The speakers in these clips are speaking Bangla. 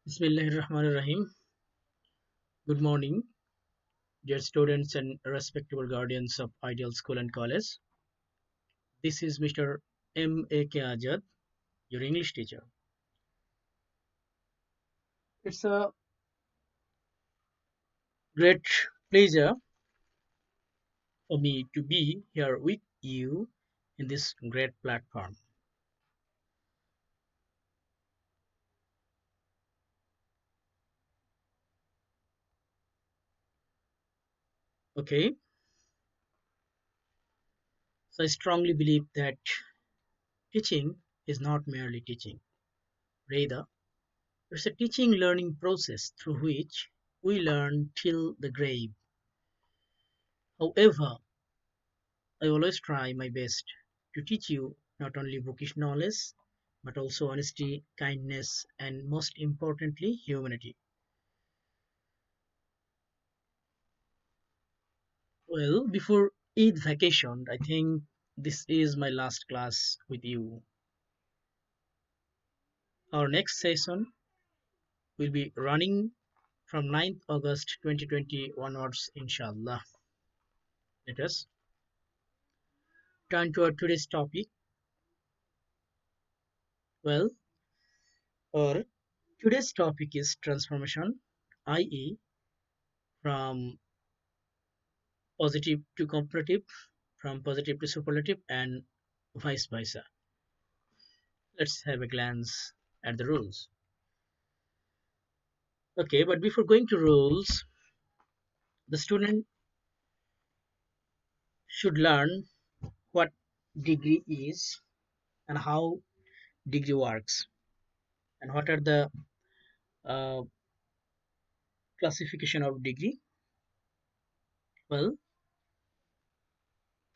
Bismillahirrahmanirrahim. Good morning, dear students and respectable guardians of Ideal School and College. This is Mr. M. A. K. Ajad, your English teacher. It's a great pleasure for me to be here with you in this great platform. Okay, so I strongly believe that teaching is not merely teaching. Rather, it's a teaching learning process through which we learn till the grave. However, I always try my best to teach you not only bookish knowledge, but also honesty, kindness, and most importantly, humanity. Well, before Eid vacation, I think this is my last class with you. Our next session will be running from 9th August 2020 onwards, inshallah. Let us turn to our today's topic. Well, our today's topic is transformation, i.e., from positive to comparative, from positive to superlative, and vice versa. Let's have a glance at the rules. Okay, but before going to rules, the student should learn what degree is and how degree works and what are the uh, classification of degree. Well,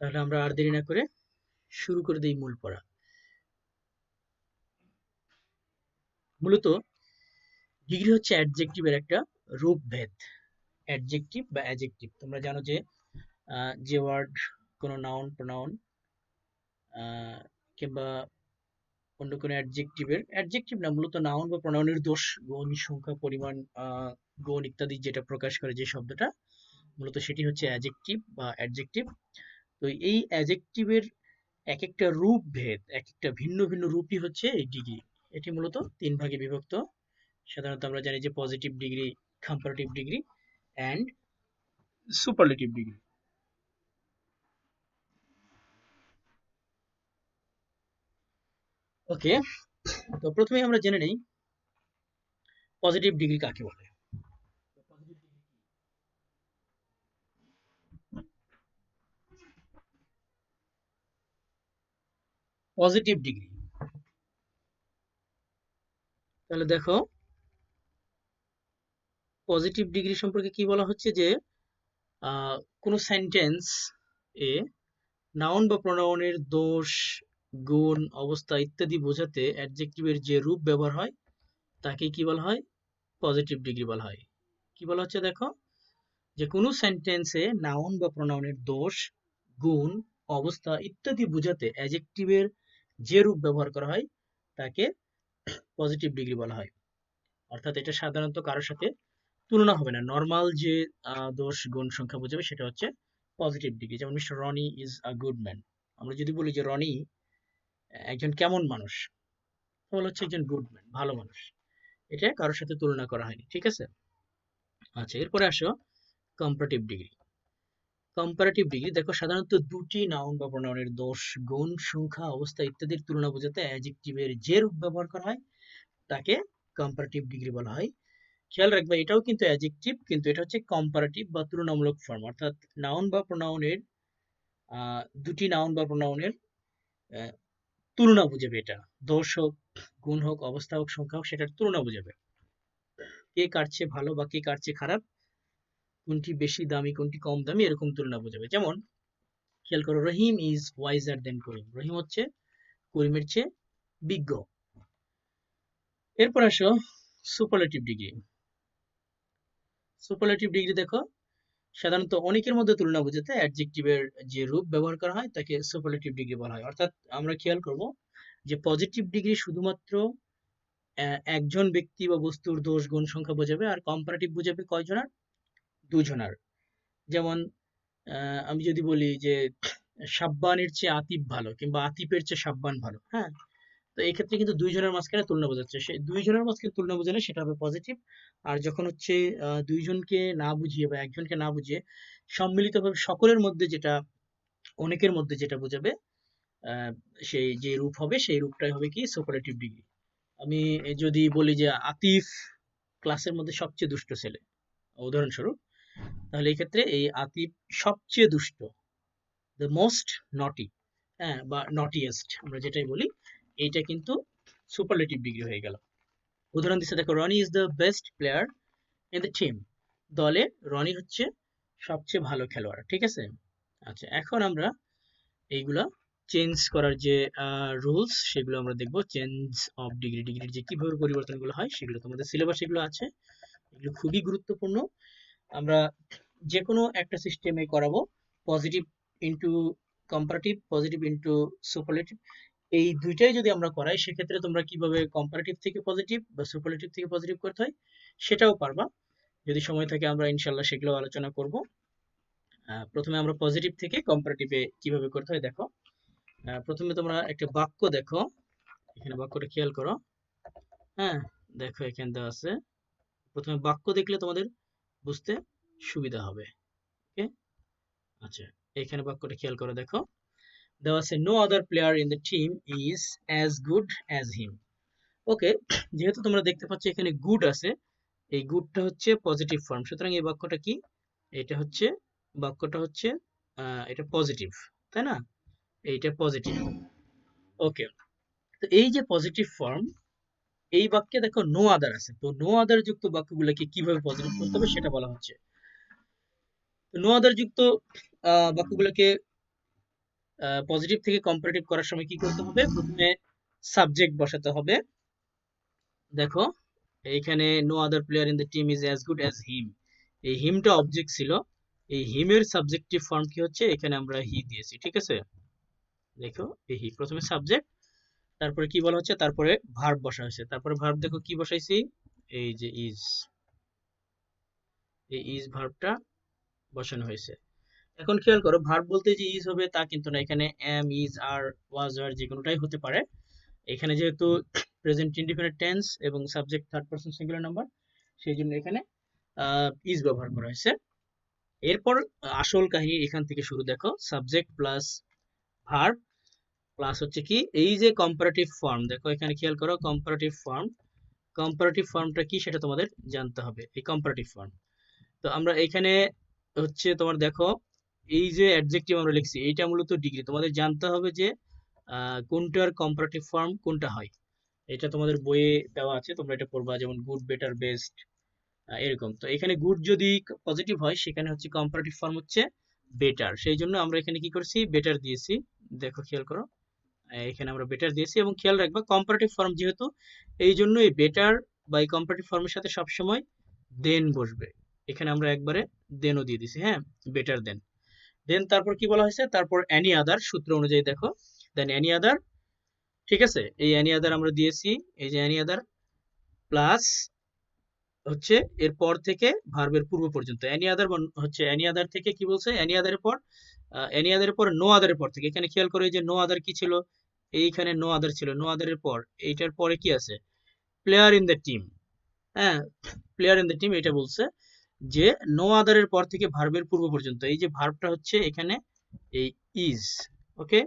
তাহলে আমরা আর দেরি না করে শুরু করে দিই মূল পড়া। মূলত ডিগ্রি হচ্ছে অ্যাডজেক্টিভের একটা রূপভেদ। অ্যাডজেক্টিভ বা অ্যাডজেক্টিভ তোমরা জানো যে যে ওয়ার্ড কোনো নাউন প্রোনাউন কিংবা অন্য কোনো অ্যাডজেক্টিভের অ্যাডজেক্টিভ না মূলত নাউন বা প্রোনাউনের দোষ গুণ সংখ্যা পরিমাণ গুণ ইত্যাদি যেটা প্রকাশ করে যে শব্দটা মূলত সেটি হচ্ছে অ্যাডজেক্টিভ বা অ্যাডজেক্টিভ। তো এই অ্যাডজেক্টিভের এক একটা রূপ ভেদ এক একটা ভিন্ন ভিন্ন রূপই হচ্ছে এই ডিগ্রি। এটি মূলত তিন ভাগে বিভক্ত। সাধারণত আমরা জানি যে positive degree, comparative degree and superlative degree. Okay, তো প্রথমেই আমরা জেনে নেই পজিটিভ ডিগ্রি কাকে বলে। পজিটিভ ডিগ্রি তাহলে দেখো পজিটিভ ডিগ্রি সম্পর্কে কি বলা হচ্ছে যে কোনো সেন্টেন্স এ নাউন বা প্রোনাউনের দোষ, গুণ, অবস্থা ইত্যাদি বোঝাতে অ্যাডজেক্টিভের যে রূপ ব্যবহার হয় তাকে কি বলা হয়? পজিটিভ ডিগ্রি বলা হয়। কি বলা হচ্ছে দেখো যে কোনো সেন্টেন্সে নাউন বা প্রোনাউনের দোষ, গুণ, অবস্থা ইত্যাদি বোঝাতে অ্যাডজেক্টিভের যে রূপ ব্যবহার করা হয় তাকে পজিটিভ ডিগ্রি বলা হয়। অর্থাৎ এটা সাধারণত কারোর সাথে তুলনা হবে না। নরমাল যে দোষ, গুণ, সংখ্যা বোঝাবে সেটা হচ্ছে পজিটিভ ডিগ্রি। যেমন mister Roni is a good man. আমরা যদি বলি যে রনি একজন কেমন মানুষ, তাহলে হচ্ছে একজন গুড ম্যান, ভালো মানুষ। এটা কারোর সাথে তুলনা করা হয়নি। ঠিক আছে? আচ্ছা, এরপরে আসো কম্পারেটিভ ডিগ্রি। কম্পারেটিভ ডিগ্রি দেখো সাধারণত দুটি নাউন বা প্রোনাউনের দোষ, গুণ, সংখ্যা, অবস্থা ইত্যাদির তুলনা বোঝাতে অ্যাডজেক্টিভের যে রূপ ব্যবহার করা হয় তাকে কম্পারেটিভ ডিগ্রি বলা হয়। খেয়াল রাখবে এটাও কিন্তু অ্যাডজেক্টিভ, কিন্তু এটা হচ্ছে কম্পারেটিভ বা তুলনামূলক ফর্ম। অর্থাৎ নাউন বা প্রোনাউনের দুটি নাউন বা প্রোনাউনের আহ, তুলনা বুঝাবে এটা। দোষ হোক, গুণ হোক, অবস্থা হোক, সংখ্যা হোক, সেটার তুলনা বুঝাবে। কে কার চেয়ে ভালো বা কে কার চেয়ে খারাপ, কোনটি বেশি দামি কোনটি কম দামি, এরকম তুলনা বোঝাবে। যেমন খেয়াল করো, রহিম ইজ ওয়াইজার দেন করিম। রহিম হচ্ছে করিমের চেয়ে বিজ্ঞ। এরপর আসো সুপারলেটিভ ডিগ্রি। সুপারলেটিভ ডিগ্রি দেখো সাধারণত অনেকের মধ্যে তুলনা বোঝাতে অ্যাডজেক্টিভের যে রূপ ব্যবহার করা হয় তাকে সুপারলেটিভ ডিগ্রি বলা হয়। অর্থাৎ আমরা খেয়াল করব যে পজিটিভ ডিগ্রি শুধুমাত্র একজন ব্যক্তি বা বস্তুর দোষ গুণ সংখ্যা বোঝাবে, আর কম্পারেটিভ বোঝাবে কয়জনার? দুজনার। যেমন আমি যদি বলি যে সাব্বানের চেয়ে আতিফ ভালো, কিংবা আতিফের চেয়ে সাব্বান ভালো, হ্যাঁ, তো এই ক্ষেত্রে কিন্তু দুইজনের মাঝখানে তুলনা বোঝাচ্ছে, সেই দুইজনের মাঝখানে তুলনা বোঝালে সেটা হবে পজিটিভ। আর যখন হচ্ছে দুইজনকে না বুঝিয়ে বা একজনকে না বুঝিয়ে সম্মিলিতভাবে সকলের মধ্যে যেটা, অনেকের মধ্যে যেটা বোঝাবে, আহ, সেই যে রূপ হবে সেই রূপটাই হবে কি? Superlative degree. আমি যদি বলি যে আতিফ ক্লাসের মধ্যে সবচেয়ে দুষ্ট ছেলে, উদাহরণস্বরূপ, তাহলে এই ক্ষেত্রে এই আতিফ সবচেয়ে দুষ্ট, দ্য মোস্ট নটি, হ্যাঁ, বা নটিয়েস্ট আমরা যেটাই বলি, এইটা কিন্তু সুপারলেটিভ ডিগ্রি হয়ে গেল। উদাহরণ দিচ্ছে দেখো, Roni is the best player in the team. দলে রনি হচ্ছে সবচেয়ে ভালো খেলোয়াড়, ঠিক আছে। আচ্ছা, এখন আমরা এইগুলা চেঞ্জ করার যে রুলস, সেগুলো আমরা দেখব। চেঞ্জ অফ ডিগ্রি, ডিগ্রির যে কিভাবে পরিবর্তনগুলো হয় সেগুলো তোমাদের সিলেবাস এগুলো আছে, এগুলো খুবই গুরুত্বপূর্ণ। আমরা যে কোনো একটা সিস্টেমে করাবো, positive into comparative, positive into superlative, এই দুইটাই যদি আমরা করাই, সেক্ষেত্রে তোমরা কিভাবে কম্পারেটিভ থেকে পজিটিভ বা সুপারলেটিভ থেকে পজিটিভ করতে হয় সেটাও পারবা। যদি সময় থাকে আমরা ইনশাল্লাহ সেগুলো আলোচনা করব। প্রথমে আমরা পজিটিভ থেকে কম্পারেটিভে কিভাবে করতে হয় দেখো। প্রথমে তোমরা একটা বাক্য দেখো, এখানে বাক্যটা খেয়াল করো। হ্যাঁ, দেখো এখানে দেওয়া আছে। প্রথমে বাক্য দেখলে তোমাদের বুঝতে সুবিধা হবে। ওকে, আচ্ছা, এখানে বাক্যটা খেয়াল করে দেখো, দেওয়া আছে no other player in the team is as good as him. Okay, যেহেতু তোমরা দেখতে পাচ্ছ এখানে গুড আছে, এই গুডটা হচ্ছে পজিটিভ ফর্ম, সুতরাং এই বাক্যটা কি? এটা হচ্ছে, বাক্যটা হচ্ছে এটা পজিটিভ, তাই না? এইটা পজিটিভ। ওকে, তো এই যে পজিটিভ ফর্ম, এই বাক্যে দেখো নো আদার আছে, তো নো আদার যুক্ত বাক্যগুলোকে কিভাবে পজিটিভ করতে হবে সেটা বলা হচ্ছে। নো আদার যুক্ত বাক্যগুলোকে পজিটিভ থেকে কম্পারেটিভ করার সময় কি করতে হবে? প্রথমে সাবজেক্ট বসাতে হবে। দেখো এইখানে no other player in the team is as good as him, এই হিমটা অবজেক্ট ছিল, এই হিমের সাবজেক্টিভ ফর্ম কি হচ্ছে? এখানে আমরা হি দিয়েছি, ঠিক আছে। দেখো এই হি, প্রথমে সাবজেক্ট, তারপরে কি বলা হচ্ছে, তারপরে ভার্ব বসা হয়েছে, তারপরে ভার্ব দেখো কি বসাইছি, এই যে ইজ, এই ইজ ভার্বটা বসানো হয়েছে। এখন খেয়াল করো, ভার্ব বলতে যে ইজ হবে তা কিন্তু না, এখানে এম, ইজ, আর, ওয়াজ, আর যে কোনোটাই হতে পারে। এখানে যেহেতু প্রেজেন্ট ইনডিফিনিট টেন্স এবং subject third person singular number, সেই জন্য এখানে ইজ ব্যবহার করা হয়েছে। এরপর আসল কাহিনী এখান থেকে শুরু, দেখো সাবজেক্ট প্লাস ভার্ব প্লাস হচ্ছে কি, এই যে কম্পারেটিভ ফর্ম, দেখো এখানে খেয়াল করো কম্পারেটিভ ফর্ম, কম্পারেটিভ ফর্মটা কি সেটা তোমাদের জানতে হবে, এই কম্পারেটিভ ফর্ম। তো আমরা এখানে হচ্ছে তোমার দেখো, এই যে অ্যাডজেক্টিভ আমরা লিখছি এইটা মূলত ডিগ্রি, তোমাদের জানতে হবে যে কোনটার কম্পারেটিভ ফর্ম কোনটা হয়। এটা তোমাদের বইয়ে দেওয়া আছে, তোমরা এটা পড়বা, যেমন গুড, বেটার, বেস্ট, এরকম। তো এখানে গুড যদি পজিটিভ হয়, সেখানে হচ্ছে কম্পারেটিভ ফর্ম হচ্ছে বেটার, সেই জন্য আমরা এখানে কি করছি, বেটার দিয়েছি। দেখো খেয়াল করো, এখানে আমরা বেটার দিয়েছি, এবং খেয়াল রাখবা কম্পারেটিভ ফর্ম যেহেতু, এই জন্য এই বেটার বা এই কম্পারেটিভ ফর্মের সাথে সবসময় দেন বসবে। এখানে আমরা একবারে দেনও দিয়ে দিছি, হ্যাঁ, বেটার দেন। দেন তারপর কি বলা হয়েছে, তারপর অ্যানি আদার সূত্র অনুযায়ী দেখো, দেন অ্যানি আদার, ঠিক আছে, এই অ্যানি আদার আমরা দিয়েছি, এই যে অ্যানি আদার প্লাস হচ্ছে এরপর থেকে ভার্বের পূর্ব পর্যন্ত, অ্যানি আদার হচ্ছে অ্যানি আদার থেকে কি বলছে, অ্যানি আদারের পর, অ্যানি আদারের পর নো আদারের পর থেকে, এখানে খেয়াল করে যে নো আদার কি ছিল, এইখানে নো আদার ছিল, নো আদারের পর এইটার পরে কি আছে, প্লেয়ার ইন দ্য টিম, হ্যাঁ, প্লেয়ার ইন দ্য টিম, এটা বলছে যে নো আদারের পর থেকে ভার্বের পূর্ব পর্যন্ত, এই যে ভার্বটা হচ্ছে এখানে এই ইজ, ওকে,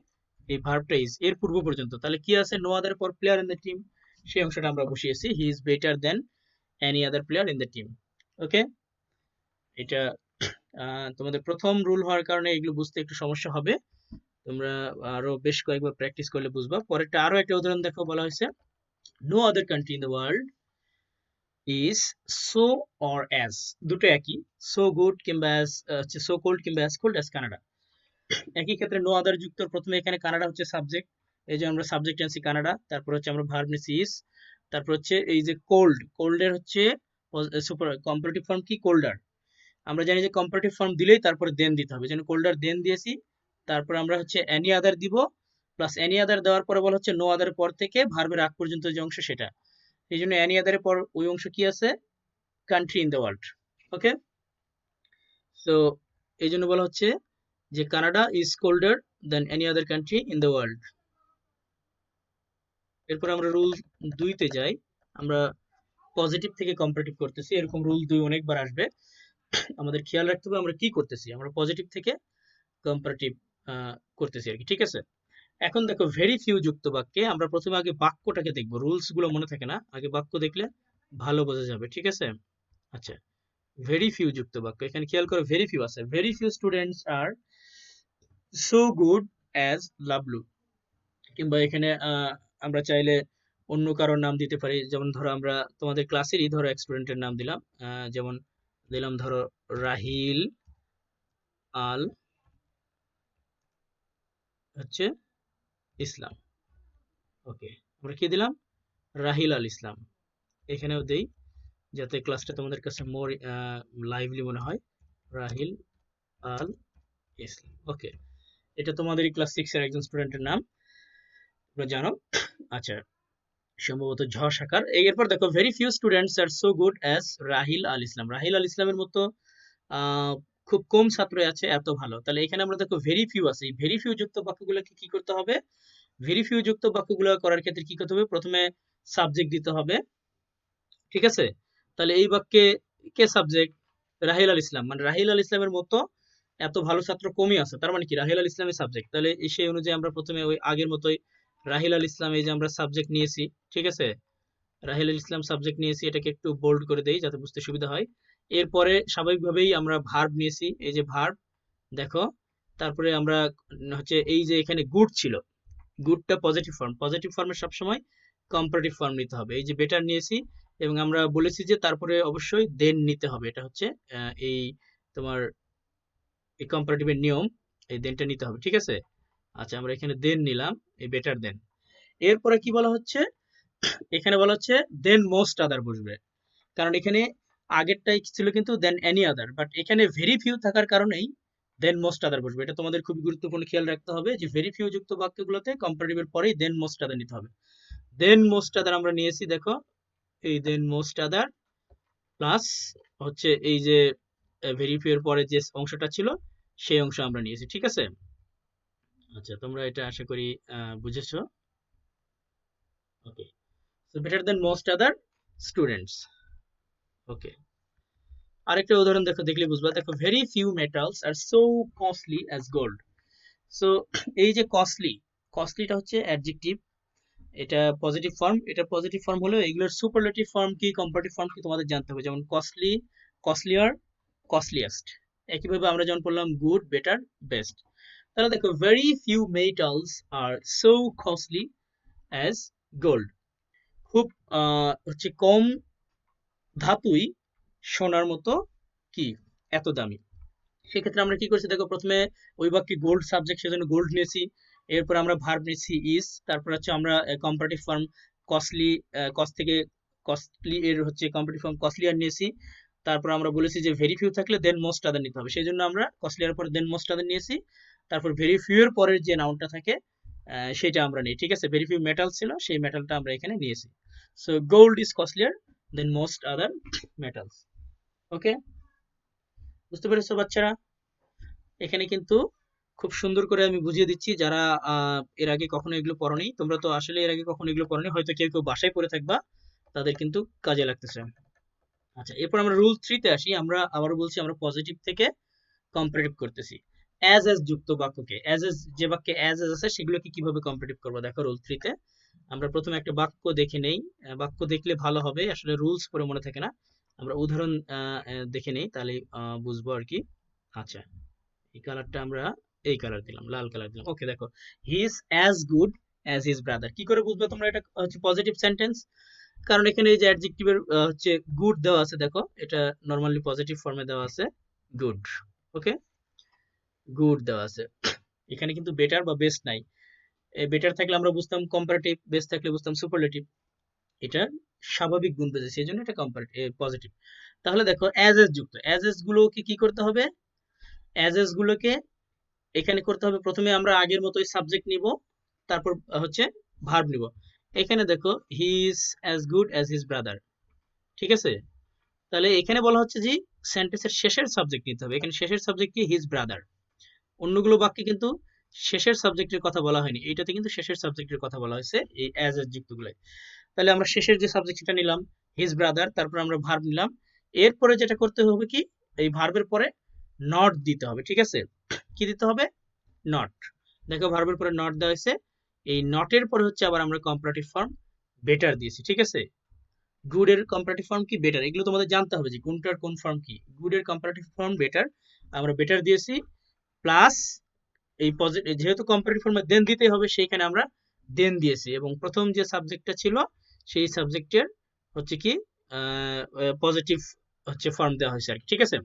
এই ভার্বটা ইজ এর পূর্ব পর্যন্ত, তাহলে কি আছে, নো আদারের পর প্লেয়ার ইন দ্য টিম, সেই অংশটা আমরা বসিয়েছি, he is better than any other player in the team. Okay, এটা তোমাদের প্রথম রুল হওয়ার কারণে এগুলো বুঝতে একটু সমস্যা হবে, তোমরা আরো বেশ কয়েকবার প্র্যাকটিস করলে বুঝবা। পরেরটা আরো একটা উদাহরণ দেখো, বলা হয়েছে no other country in the world is so or as, দুটো একই, সো গুড কিংবা অ্যাজ, হচ্ছে সো কোল্ড কিংবা অ্যাজ কোল্ড অ্যাজ কানাডা, একই ক্ষেত্রে নো আদার যুক্ত, প্রথমে এখানে কানাডা হচ্ছে সাবজেক্ট, এই যে আমরা সাবজেক্ট আনছি কানাডা, তারপর হচ্ছে আমরা ভার্ব নিছি ইজ, তারপর হচ্ছে এই যে কোল্ড, কোল্ডের হচ্ছে সুপার কম্পারেটিভ ফর্ম কি, কোল্ডার। আমরা জানি যে কম্পারেটিভ ফর্ম দিলেই তারপরে দেন দিতে হবে, যেন কোল্ডার দেন দিয়েছি, তারপর আমরা হচ্ছে এনি আদার দিব, প্লাস এনি আদার দেওয়ার পরে বলা হচ্ছে নো আদার পর থেকে ভার্বের আগ পর্যন্ত যে অংশ সেটা, এই জন্য অ্যানি আদারের পর ওই অংশ কি আছে, country in the world. Okay, so এই জন্য বলা হচ্ছে যে Canada is colder then any other country in the world. এরপর আমরা রুল 2 যাই। আমরা পজিটিভ থেকে কম্পারেটিভ করতেছি, এরকম রুল 2 অনেকবার আসবে। আমাদের খেয়াল রাখতে হবে আমরা কি করতেছি, আমরা পজিটিভ থেকে কম্পারেটিভ করতেছি আর কি, ঠিক আছে। এখন দেখো ভেরি ফিউ যুক্ত বাক্যে আমরা প্রথমে আগে বাক্যটাকে দেখবো, রুলস গুলো মনে থাকে না, আগে বাক্য দেখলে ভালো বোঝা যাবে, ঠিক আছে। আচ্ছা, ভেরি ফিউ যুক্ত বাক্য, এখানে খেয়াল করো ভেরি ফিউ আছে, very few students are so good as Lavlu. কিংবা এখানে আমরা চাইলে অন্য কারোর নাম দিতে পারি, যেমন ধরো আমরা তোমাদের ক্লাসেরই ধরো এক স্টুডেন্টের নাম দিলাম, যেমন দিলাম ধরো রাহিল আল হচ্ছে ইসলাম। ওকে, আমরা কি দিলাম, রাহিল আল ইসলাম। এখানেও দেই যাতে ক্লাসটা তোমাদের কাছে মোর লাইভলি মনে হয়, রাহিল আল ইসলাম। ওকে, এটা তোমাদের ক্লাস 6 এর একজন স্টুডেন্টের নাম, তোমরা জানো। আচ্ছা, সম্ভবত ঝ শাখার। এরপর দেখো very few students are so good as Rahil আল ইসলাম। রাহিল আল ইসলামের মতো খুব কম ছাত্র আছে এত ভালো। তাহলে এখানে আমরা দেখো ভেরি ফিউ আছে, এই ভেরি ফিউ যুক্ত বাক্যগুলোকে কি করতে হবে, ভেরি ফিউ যুক্ত বাক্যগুলো করার ক্ষেত্রে কি করতে হবে, প্রথমে সাবজেক্ট দিতে হবে, ঠিক আছে। তাহলে এই বাক্যে কে সাবজেক্ট, রাহিল আল ইসলাম, মানে রাহিল আল ইসলামের মতো এত ভালো ছাত্র কমই আছে, তার মানে কি রাহিল আল ইসলামের সাবজেক্ট। তাহলে সেই অনুযায়ী আমরা প্রথমে ওই আগের মতোই রাহিল আল ইসলাম, এই যে আমরা সাবজেক্ট নিয়েছি, ঠিক আছে, রাহিল আল ইসলাম সাবজেক্ট নিয়েছি, এটাকে একটু বোল্ড করে দেই যাতে বুঝতে সুবিধা হয়। এরপরে স্বাভাবিকভাবেই আমরা ভার্ব নিয়েছি, এই যে ভার্ব দেখো। তারপরে আমরা হচ্ছে এই যে এখানে গুড ছিল, গুডটা পজিটিভ ফর্ম, পজিটিভ ফর্মে সবসময় কম্পারেটিভ ফর্ম নিতে হবে। এই যে বেটার নিয়েছি এবং আমরা বলেছি যে তারপরে অবশ্যই দেন নিতে হবে, এটা হচ্ছে এই তোমার এই কম্পারেটিভের নিয়ম, এই দেনটা নিতে হবে, ঠিক আছে। আচ্ছা, আমরা এখানে দেন নিলাম, এই বেটার দেন। এরপরে কি বলা হচ্ছে, এখানে বলা হচ্ছে দেন মোস্ট আদার বসবে, কারণ এখানে আগেরটাই ছিল কিন্তু দেন এনি আদার, বাট এখানে ভেরি ফিউ থাকার কারণেই দেন মোস্ট আদার বসবে। এটা তোমাদের খুব গুরুত্বপূর্ণ খেয়াল রাখতে হবে যে ভেরি ফিউ যুক্ত বাক্যগুলোতে কম্পারেটিভের পরেই দেন মোস্ট আদার নিতে হবে। দেন মোস্ট আদার আমরা নিয়েছি, দেখো এই দেন মোস্ট আদার প্লাস হচ্ছে এই যে ভেরি ফিউ এর পরে যে অংশটা ছিল সেই অংশ আমরা নিয়েছি, ঠিক আছে। আচ্ছা, তোমরা এটা আশা করি বুঝেছো। Okay, so better than most other students. Okay, আরেকটা উদাহরণ দেখো, দেখলে বুঝবা, দেখো very few metals are so costly as gold. So এই যে কস্টলি, কস্টলিটা হচ্ছে অ্যাডজেক্টিভ, এটা পজিটিভ ফর্ম, এটা পজিটিভ ফর্ম হলেও এগুলোর সুপারলেটিভ ফর্ম কি কম্পারেটিভ ফর্ম কি তোমাদের জানতে হবে, যেমন কস্টলি, কস্টলিয়ার, কস্টলিয়েস্ট। একইভাবে আমরা যেমন বললাম গুড, বেটার, বেস্ট। তাহলে দেখো very few metals are so costly as gold, খুব হচ্ছে কম ধাতুই সোনার মতো কি এত দামি। সেক্ষেত্রে আমরা কি করছি, দেখো প্রথমে ওই বাক্যে গোল্ড সাবজেক্ট, সেজন্য গোল্ড নিয়েছি। এরপর আমরা ভার্ব নিয়েছি ইজ, তারপর হচ্ছে আমরা কম্পারেটিভ ফর্ম কস্টলি, কস্ট থেকে কস্টলি এর হচ্ছে কম্পারেটিভ ফর্ম কস্টলিয়ার নিয়েছি। তারপর আমরা বলেছি যে ভেরি ফিউ থাকলে দেন মোস্ট আদার নিতে হবে, সেই জন্য আমরা কস্টলিয়ার পরে দেন মোস্ট আদার নিয়েছি। তারপর ভেরি ফিউ এর পরের যে নাউনটা থাকে সেটা আমরা নিই, ঠিক আছে। ভেরি ফিউ মেটাল ছিল, সেই মেটালটা আমরা এখানে নিয়েছি। So gold is costlier than most other metals. Okay, বুঝতে পেরেছো বাচ্চারা? এখানে কিন্তু খুব সুন্দর করে আমি বুঝিয়ে দিচ্ছি, যারা এর আগে কখনো এগুলো পড়োনি, তোমরা তো আসলে এর আগে কখনো এগুলো পড়োনি, হয়তো কেউ কেউ বাসায় পড়ে থাকবা, তাদের কিন্তু কাজে লাগতেছে। আচ্ছা, এরপর আমরা রুল 3 তে আসি। আমরা আবারও বলছি আমরা পজিটিভ থেকে কম্পারেটিভ করতেছি। অ্যাজ এস যুক্ত বাক্যকে, অ্যাজ এস যে বাক্যে অ্যাজ এস আছে সেগুলোকে কিভাবে কম্পারেটিভ করবো, দেখো রুল 3 তে আমরা প্রথমে একটা বাক্য দেখে নেই। বাক্য দেখলে ভালো হবে, আসলে রুলস পরে মনে থাকে না, আমরা উদাহরণ দেখে নেই, তাহলে বুঝবো আর কি। আচ্ছা, এই কালারটা আমরা এই কালার দিলাম, লাল কালার দিলাম। ওকে, দেখো he is as good as his brother. কি করে বুঝবে তোমরা এটা হচ্ছে পজিটিভ সেন্টেন্স, কারণ এখানে এই যে অ্যাডজেক্টিভের হচ্ছে গুড দেওয়া আছে, দেখো এটা নরমালি পজিটিভ ফর্মে দেওয়া আছে গুড। ওকে, গুড দেওয়া আছে, এখানে কিন্তু বেটার বা বেস্ট নাই। বেটার থাকলে আমরা বুঝতাম কম্পারেটিভ, বেস্ট থাকলে বুঝতাম সুপারলেটিভ। এটা স্বাভাবিক গুণ বোঝাচ্ছে, এই জন্য এটা কম্পারেটিভ পজিটিভ। তাহলে দেখো অ্যাজ এস যুক্ত, অ্যাজ এস গুলোকে কি করতে হবে, অ্যাজ এস গুলোকে এখানে করতে হবে প্রথমে আমরা আগের মতোই সাবজেক্ট নিব, তারপর হচ্ছে ভার্ব নিব। এখানে দেখো he is as good as his brother, ঠিক আছে। তাহলে এখানে বলা হচ্ছে যে সেন্টেন্সের শেষের সাবজেক্ট নিতে হবে, এখানে শেষের সাবজেক্ট কি হিজ ব্রাদার। অন্যগুলো বাক্যে কিন্তু শেষের সাবজেক্টের কথা বলা হয়নি, এইটাতে কিন্তু শেষের সাবজেক্টের কথা বলা হয়েছে এই অ্যাজ এর যুক্তগুলোয়। তাহলে আমরা শেষের যে সাবজেক্টটা নিলাম হিজ ব্রাদার, তারপর আমরা ভার্ব নিলাম, এরপরে যেটা করতে হবে কি এই ভার্বের পরে নট দিতে হবে, ঠিক আছে। কি দিতে হবে? নট। দেখো ভার্বের পরে নট দেওয়া হয়েছে, এই নটের পরে হচ্ছে আবার আমরা কম্পারেটিভ ফর্ম বেটার দিয়েছি, ঠিক আছে। গুড এর কম্পারেটিভ ফর্ম কি বেটার, এগুলো তোমাদের জানতে হবে যে কোনটার কোন ফর্ম কি। গুড এর কম্পারেটিভ ফর্ম বেটার, আমরা বেটার দিয়েছি, প্লাস এই পজিটিভ যেহেতু কম্পারেটিভ ফর্মে দেন দিতেই হবে সেইখানে আমরা দেন দিয়েছি, এবং প্রথম যে সাবজেক্টটা ছিল সেই সাবজেক্টের হচ্ছে কি পজিটিভ হচ্ছে ফর্ম দেওয়া হয়েছে আর কি, ঠিক আছে।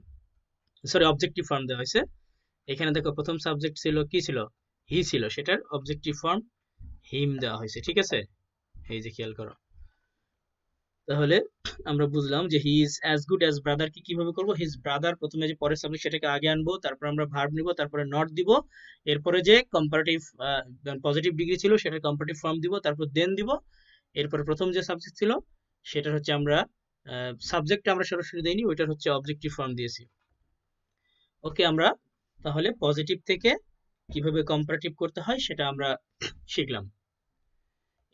সরি অবজেক্টিভ ফর্ম দেওয়া হয়েছে। এখানে দেখো প্রথম সাবজেক্ট ছিল কি ছিল, হি ছিল, সেটার অবজেক্টিভ ফর্ম হিম দেওয়া হয়েছে, ঠিক আছে। এই যে খেয়াল করো, তাহলে আমরা বুঝলাম যে he is as good as brother কি কিভাবে করব। হিজ ব্রাদার প্রথমে যে পরের সাবজেক্ট সেটাকে আগে আনবো, তারপর আমরা ভার্ব নিব, তারপরে নট দিব, এরপরে যে কম্পারেটিভ পজিটিভ ডিগ্রি ছিল সেটার কম্পারেটিভ ফর্ম দিব, তারপর দেন দিব, এরপরে প্রথম যে সাবজেক্ট ছিল সেটার হচ্ছে আমরা সাবজেক্টটা আমরা সরাসরি দেইনি, ওইটার হচ্ছে অবজেক্টিভ ফর্ম দিয়েছি। ওকে, আমরা তাহলে পজিটিভ থেকে কিভাবে কম্পারেটিভ করতে হয় সেটা আমরা শিখলাম।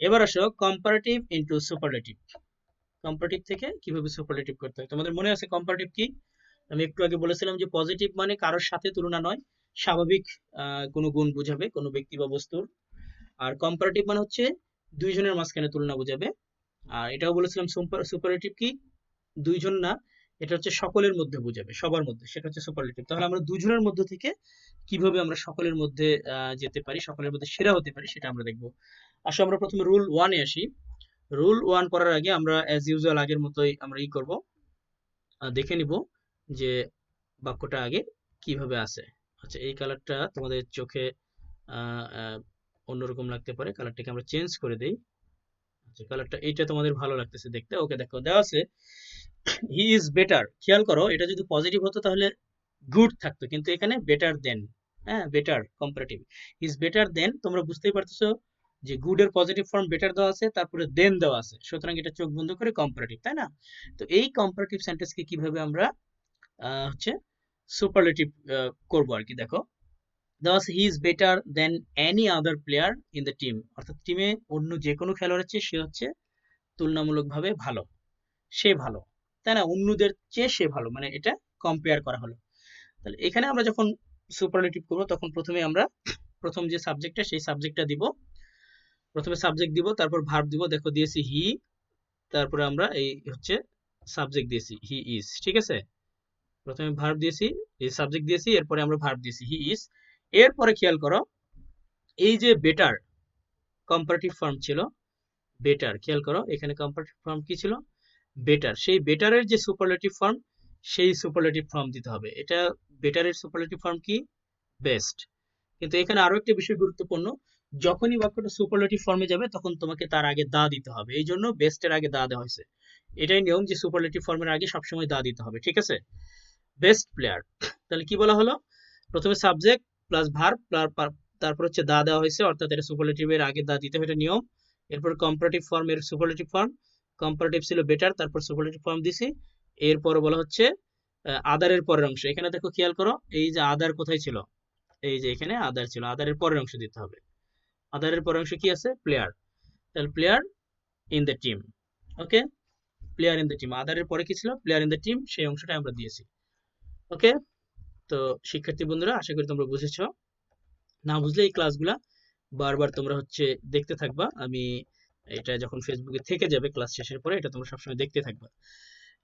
এবার আসো কম্পারেটিভ ইনটু সুপারলেটিভ। কম্পারেটিভ থেকে কিভাবে সুপারলেটিভ করতে হয়। তোমাদের মনে আছে কম্পারেটিভ কি? আমি একটু আগে বলেছিলাম যে পজিটিভ মানে কারোর সাথে তুলনা নয়, স্বাভাবিক কোনো গুণ বোঝাবে কোনো ব্যক্তি বা বস্তুর। আর কম্পারেটিভ মানে হচ্ছে দুইজনের মাঝখানে তুলনা বোঝাবে। আর এটাও বলেছিলাম সুপারলেটিভ কি দুইজন না, এটা হচ্ছে সকলের মধ্যে বোঝাবে, সবার মধ্যে, সেটা হচ্ছে সুপারলেটিভ। তাহলে আমরা দুজনের মধ্যে থেকে কিভাবে আমরা সকলের মধ্যে যেতে পারি, সকলের মধ্যে সেরা হতে পারি সেটা আমরা দেখবো। আসলে আমরা প্রথমে রুল ওয়ানে আসি। রুল ওয়ান করার আগে আমরা অ্যাজ ইউজুয়াল আগের মতোই আমরা করব, দেখে নিব যে বাক্যটা আগে কিভাবে আছে। আচ্ছা, এই কালারটা তোমাদের চোখে অন্যরকম লাগতে পারে, কালারটাকে আমরা চেঞ্জ করে দেই। আচ্ছা, কালারটা এইটা তোমাদের ভালো লাগতেছে দেখতে। ওকে, দেখো দেওয়া আছে হি ইজ বেটার। খেয়াল করো এটা যদি পজিটিভ হতো তাহলে গুড থাকতো, কিন্তু এখানে বেটার দেন। হ্যাঁ, বেটার কম্পারেটিভ, ইজ বেটার দেন। তোমরা বুঝতেই পারতেছো যে গুড এর পজিটিভ ফর্ম বেটার দেওয়া আছে, তারপরে দেন দেওয়া আছে, সুতরাং এটা চোখ বন্ধ করে কম্পারেটিভ, তাই না? তো এই কম্পারেটিভ সেন্টেন্সকে কিভাবে আমরা হচ্ছে সুপারলেটিভ করবো আর কি। দেখো দেওয়া আছে হি is better than any other player in the team, অর্থাৎ টিমে অন্য যে কোনো খেলোয়াড়ের চেয়ে সে হচ্ছে তুলনামূলকভাবে ভালো, সে ভালো, তাই না? অন্যদের চেয়ে সে ভালো, মানে এটা কম্পেয়ার করা হলো। তাহলে এখানে আমরা যখন সুপারলেটিভ করব তখন প্রথমে আমরা প্রথম যে সাবজেক্টটা সেই সাবজেক্টটা দিব, প্রথমে সাবজেক্ট দিব, তারপর ভার্ব দিব। দেখো দিয়েছি হি, তারপরে আমরা এই হচ্ছে সাবজেক্ট দিয়েছি হি ইজ, ঠিক আছে। প্রথমে ভার্ব দিয়েছি, এই সাবজেক্ট দিয়েছি, এরপরে আমরা ভার্ব দিয়েছি হি ইজ। এরপরে খেয়াল করো এই যে বেটার কম্পারেটিভ ফর্ম ছিল বেটার, খেয়াল করো এখানে কম্পারেটিভ ফর্ম কি ছিল, বেটার। সেই বেটারের যে সুপারলেটিভ ফর্ম সেই সুপারলেটিভ ফর্ম দিতে হবে। এটা বেটারের সুপারলেটিভ ফর্ম কি, বেস্ট। কিন্তু এখানে আরো একটা বিষয় গুরুত্বপূর্ণ, যখনই বাক্যটা সুপারলেটিভ ফর্মে যাবে তখন তোমাকে তার আগে দা দিতে হবে, এই জন্য বেস্টের আগে দা দেওয়া হয়েছে। এটাই নিয়ম যে সুপারলেটিভ ফর্মের আগে সবসময় দা দিতে হবে, ঠিক আছে। বেস্ট প্লেয়ার, তাহলে কি বলা হলো, প্রথমে সাবজেক্ট প্লাস ভার্ব, তারপর হচ্ছে দা দেওয়া হয়েছে, অর্থাৎ এটা সুপারলেটিভের আগে দা দিতে হবে, এটা নিয়ম। এরপর কম্পারেটিভ ফর্ম এর সুপারলেটিভ ফর্ম, কম্পারেটিভ ছিল বেটার, তারপর সুপারলেটিভ ফর্ম দিছি। এরপর বলা হচ্ছে আদারের পরের অংশ। এখানে দেখো খেয়াল করো এই যে আদার কোথায় ছিল, এই যে এখানে আদার ছিল, আদারের পরের অংশ দিতে হবে। আদারের পরের অংশ কি আছে, প্লেয়ার। তাহলে player in the team. Okay, player in the team, আদারের পরে কি ছিল, প্লেয়ার ইন দ্য টিম, সেই অংশটা আমরা দিয়েছি। ওকে, তো শিক্ষার্থী বন্ধুরা আশা করি তোমরা বুঝেছো। না বুঝলে এই ক্লাসগুলা বারবার তোমরা হচ্ছে দেখতে থাকবা। আমি এটা যখন ফেসবুকে থেকে যাবে ক্লাস শেষের পরে, এটা তোমরা সবসময় দেখতে থাকবা।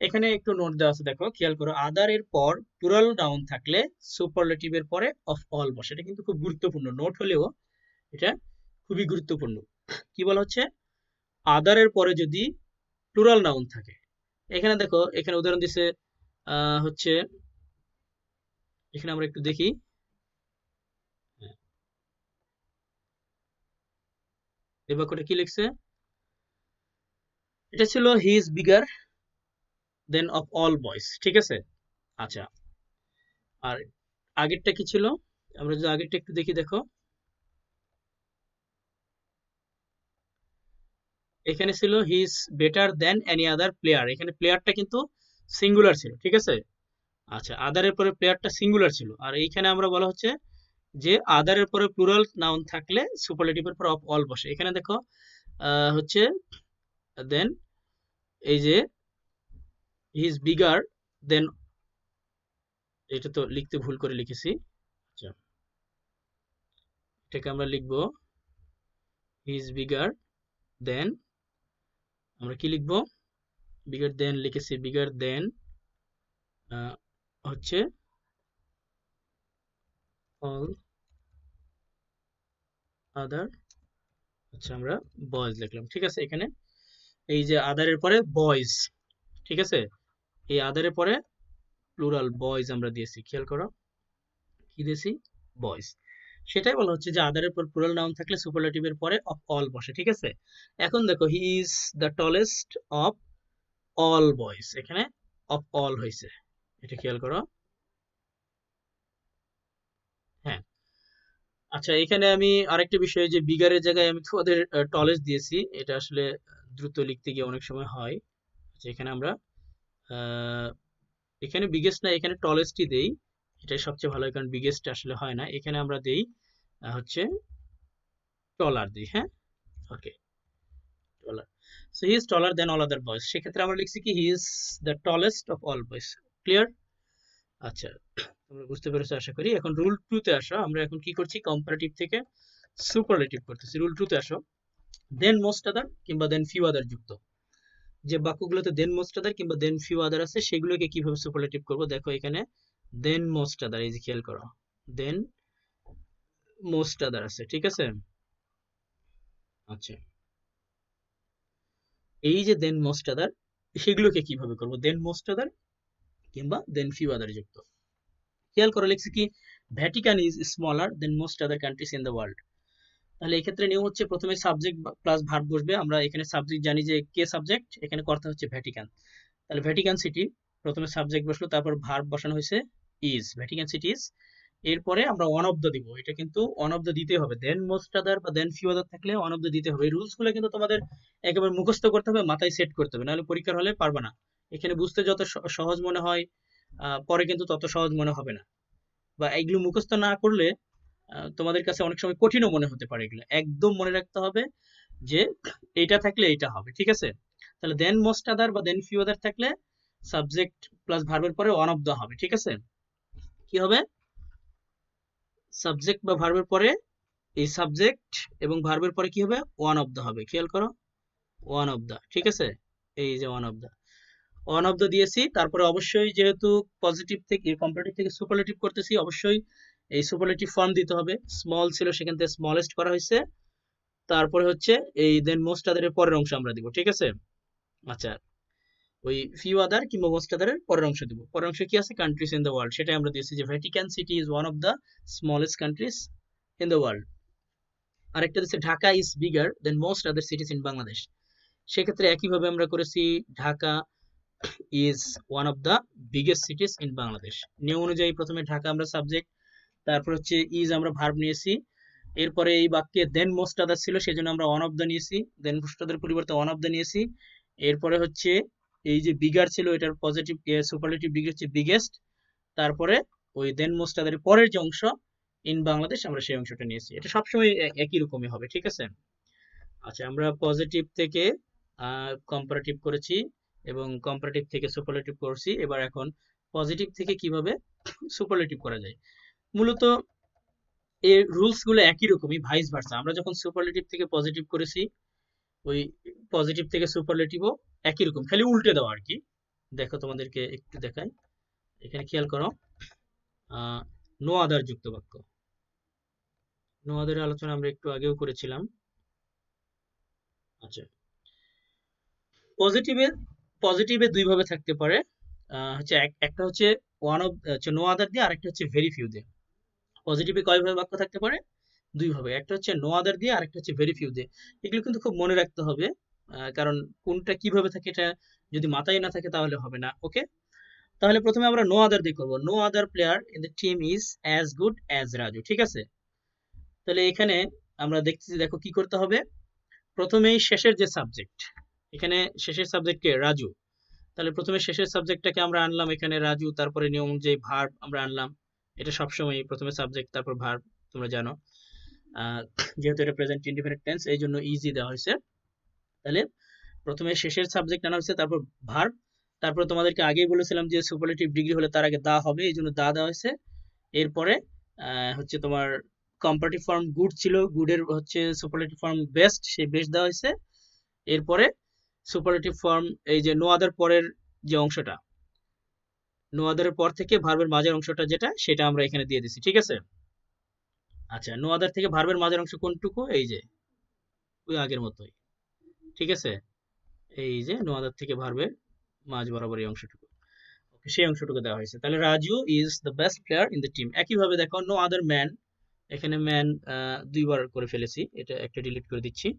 এখানে একটু নোট দেওয়া আছে, দেখো খেয়াল করো আদার এর পর প্লুরাল নাউন থাকলে সুপারলেটিভ এর পরে অফ অল বসে। এটা কিন্তু খুব গুরুত্বপূর্ণ নোট হলেও এটা খুবই গুরুত্বপূর্ণ। কি বলা হচ্ছে, আদার এর পরে যদি প্লুরাল নাউন থাকে, এখানে দেখো এখানে উদাহরণ দিছে হচ্ছে, এখানে আমরা একটু দেখি, এই বাক্যটা কি লিখছে, এটা ছিল he is bigger then of all boys, ঠিক আছে। আচ্ছা, আর আগেরটা কি ছিল, আমরা যদি আগেরটা একটু দেখি, দেখো এখানে ছিল হি is better than any other player, এখানে প্লেয়ারটা কিন্তু সিঙ্গুলার ছিল, ঠিক আছে। আচ্ছা, আদারের পরে প্লেয়ারটা সিঙ্গুলার ছিল, আর এইখানে আমরা বলা হচ্ছে যে আদারের পরে প্লুরাল নাউন থাকলে সুপারলেটিভের পর অফ অল বসে। এখানে দেখো হচ্ছে দেন এই যে হি ইজ বিগার দেন, এটা তো লিখতে ভুল করে লিখেছি। আচ্ছা, এটাকে আমরা লিখবো হি ইজ বিগার দেন, আমরা কি লিখবো, বিগার দেন লিখেছি, বিগার দেন হচ্ছে অল আদার। আচ্ছা, আমরা বয়েজ লিখলাম, ঠিক আছে। এখানে এই যে আদারের পরে বয়েজ, ঠিক আছে, এই আদারের পরে প্লুরাল বয়েজ আমরা দিয়েছি, খেয়াল করো কি দিয়েছি, বয়েজ। সেটাই বলা হচ্ছে যে আদারের পর প্লুরাল নাউন থাকলে সুপারলেটিভের পরে অফ অল বসে, ঠিক আছে। এখন দেখো হি is the tallest of all boys, এখানে অফ অল হয়েছে, এটা খেয়াল করো। হ্যাঁ, আচ্ছা, এখানে আমি আরেকটা বিষয় যে বিগারের জায়গায় আমি তোমাদের টলেস্ট দিয়েছি, এটা আসলে দ্রুত লিখতে গিয়ে অনেক সময় হয়। আচ্ছা, এখানে আমরা আহ, এখানে বিগেস্ট না, এখানে টলেস্টই দেই, এটাই সবচেয়ে ভালো হয়, কারণ বিগেস্ট আসলে হয় না। এখানে আমরা দেই হচ্ছে টলার দিই, হ্যাঁ, okay, taller. So he is taller than all other boys, সেক্ষেত্রে আমরা লিখছি কি he is the tallest of all boys. Clear? আচ্ছা, তোমরা বুঝতে পেরেছো আশা করি। এখন রুল টু তে আসো, আমরা এখন কি করছি, কম্পারেটিভ থেকে সুপারলেটিভ করতেছি। রুল টু তে আসো, দেন মোস্ট আদার কিংবা দেন ফিউ আদার যুক্ত যে বাক্যগুলোতে দেন মোস্ট আদার কিংবা দেন ফিউ আদার আছে, সেগুলোকে কিভাবে সুপারলেটিভ করব, দেখো এখানে দেন মোস্ট আদার, এই যে খেয়াল করো, দেন মোস্ট আদার আছে, ঠিক আছে। আচ্ছা, এই যে দেন মোস্ট আদার, সেগুলোকে কিভাবে করব, দেন মোস্ট আদার কিংবা দেন ফিউ আদার যুক্ত। খেয়াল করে লিখছি কি, Vatican is smaller then most other countries in the world. তাহলে এই ক্ষেত্রে নিয়ম হচ্ছে প্রথমে সাবজেক্ট প্লাস ভার্ব বসবে। আমরা এখানে সাবজেক্ট জানি যে কে সাবজেক্ট, এখানে কর্তা হচ্ছে ভ্যাটিকান। তাহলে ভ্যাটিকান সিটি, প্রথমে সাবজেক্ট বসলো, তারপর ভার্ব বসানো হয়েছে ইজ, ভ্যাটিকান সিটি ইজ। এরপরে আমরা ওয়ান অফ দ্য দিব, এটা কিন্তু ওয়ান অফ দ্য দিতে হবে, দেন মোস্ট আদার বা দেন ফিউ আদার থাকলে ওয়ান অফ দ্য দিতে হবে। এই রুলস গুলো কিন্তু তোমাদের একেবারে মুখস্থ করতে হবে, মাথায় সেট করতে হবে, নাহলে পরীক্ষার হলে পারবে না। এখানে বুঝতে যত সহজ মনে হয়, পরে কিন্তু তত সহজ মনে হবে না, বা এগুলো মুখস্থ না করলে তোমাদের কাছে অনেক সময় কঠিনও মনে হতে পারে। এগুলো একদম মনে রাখতে হবে যে এইটা থাকলে এইটা হবে, ঠিক আছে। তাহলে দেন মোস্ট আদার বা দেন ফিউ আদার থাকলে সাবজেক্ট প্লাস ভার্বের পরে ওয়ান অফ দা হবে, ঠিক আছে। কি হবে, সাবজেক্ট বা ভার্বের পরে এই সাবজেক্ট এবং ভার্বের পরে কি হবে, ওয়ান অফ দা হবে, খেয়াল করো, ওয়ান অফ দা, ঠিক আছে। এই যে one of the, one of the দিয়েছি, তারপরে অবশ্যই যেহেতু পজিটিভ থেকে কম্পারেটিভ থেকে সুপারলেটিভ করতেছি, অবশ্যই এই সুপারলেটিভ ফর্ম দিতে হবে। স্মল ছিল, সেখান থেকে স্মলেস্ট করা হয়েছে, তারপরে হচ্ছে এই দেন মোস্ট আদারের পরের অংশ আমরা দিব, ঠিক আছে। আচ্ছা, ওই ফিউ আদার কিংবা মোস্ট আদারের পরের অংশ দিব। পরের অংশ কি আছে, কান্ট্রিজ ইন দ্য ওয়ার্ল্ড, সেটাই আমরা দিয়েছি যে Vatican city is one of the smallest countries in the world. আরেকটা দিচ্ছে Dhaka is bigger then most other cities in Bangladesh, সেক্ষেত্রে একইভাবে আমরা করেছি Dhaka is one of the biggest cities in Bangladesh. নিয়ম অনুযায়ী প্রথমে ঢাকা আমরা সাবজেক্ট, তারপর হচ্ছে ইজ আমরা ভার্ব নিয়েছি, এরপরে এই বাক্যে দেন মোস্ট আদার ছিল, সেজন্য আমরা ওয়ান অফ দ্য নিয়েছি, দেন মোস্ট আদার পরিবর্তে ওয়ান অফ দ্য নিয়েছি। এরপরে হচ্ছে এই যে বিগার ছিল, এটার পজিটিভ সুপারলেটিভ ডিগ্রি হচ্ছে বিগেস্ট, তারপরে ওই দেন মোস্ট আদারের পরের যে অংশ ইন বাংলাদেশ, আমরা সেই অংশটা নিয়েছি। এটা সবসময় একই রকমই হবে, ঠিক আছে। আচ্ছা, আমরা পজিটিভ থেকে কম্পারেটিভ করেছি এবং কম্পারেটিভ থেকে সুপারলেটিভ করছি। এবার এখন পজিটিভ থেকে কিভাবে সুপারলেটিভ করা যায়, মূলত এই রুলস গুলো একই রকমই, ভাইস ভার্সা। আমরা যখন সুপারলেটিভ থেকে পজিটিভ করেছি, ওই পজিটিভ থেকে সুপারলেটিভও একই রকম, খালি উল্টে দেওয়া আর কি। দেখো তোমাদেরকে একটু দেখাই, এখানে খেয়াল করো, নো আদার যুক্ত বাক্য, নো আদার আলোচনা আমরা একটু আগেও করেছিলাম। আচ্ছা, পজিটিভে পজিটিভে দুই ভাবে থাকতে পারে, হচ্ছে একটা হচ্ছে ওয়ান অফ হচ্ছে নো আদার দিয়ে, আরেকটা হচ্ছে ভেরি ফিউ দিয়ে। পজিটিভে কয় ভাবে বাক্য থাকতে পারে, দুই ভাবে, একটা হচ্ছে নো আদার দিয়ে, আরেকটা হচ্ছে ভেরি ফিউ দিয়ে। এগুলো কিন্তু খুব মনে রাখতে হবে, কারণ কোনটা কিভাবে থাকে এটা যদি মাথায় না থাকে তাহলে হবে না, ওকে। তাহলে প্রথমে আমরা নো আদার দিয়ে করবো, no other player in the team is as good as Raju, ঠিক আছে। তাহলে এখানে আমরা দেখতেছি, দেখো কি করতে হবে, প্রথমেই শেষের যে সাবজেক্ট, এখানে শেষের সাবজেক্ট কে? রাজু। তাহলে প্রথমে শেষের সাবজেক্টটাকে আমরা আনলাম এখানে রাজু, তারপরে নিয়ম অনুযায়ী ভার্ব আমরা আনলাম। এটা সবসময় প্রথমে সাবজেক্ট তারপর ভার্ব, তোমরা জানো। আহ, যেহেতু এটা প্রেজেন্ট ইনডিফিনিট টেন্স এই জন্য ইজি দেওয়া হয়েছে। তাহলে প্রথমে শেষের সাবজেক্ট আনা হয়েছে, তারপর ভার্ব, তারপর তোমাদেরকে আগেই বলেছিলাম যে সুপারলেটিভ ডিগ্রি হলে তার আগে দা হবে, এই জন্য দা দেওয়া হয়েছে। এরপরে হচ্ছে তোমার কম্পারেটিভ ফর্ম গুড ছিল, গুডের হচ্ছে সুপারলেটিভ ফর্ম বেস্ট, সেই বেস্ট দেওয়া হয়েছে। এরপরে সুপারলেটিভ ফর্ম এই যে নো আদার পরের যে অংশটা, নো আদারের পর থেকে ভার্বের মাঝের অংশটা যেটা, সেটা আমরা এখানে দিয়ে দিচ্ছি, ঠিক আছে। আচ্ছা, নো আদার থেকে ভার্বের মাঝের অংশ কোনটুকু? এই যে ওই আগের মতোই, ঠিক আছে। এই যে নো আদার থেকে ভার্বের মাঝ বরাবর এই অংশটুকু, সেই অংশটুকু দেওয়া হয়েছে। তাহলে Raju is the best player in the team. একইভাবে দেখো নো আদার ম্যান, এখানে ম্যান দুইবার করে ফেলেছি, এটা একটা ডিলিট করে দিচ্ছি।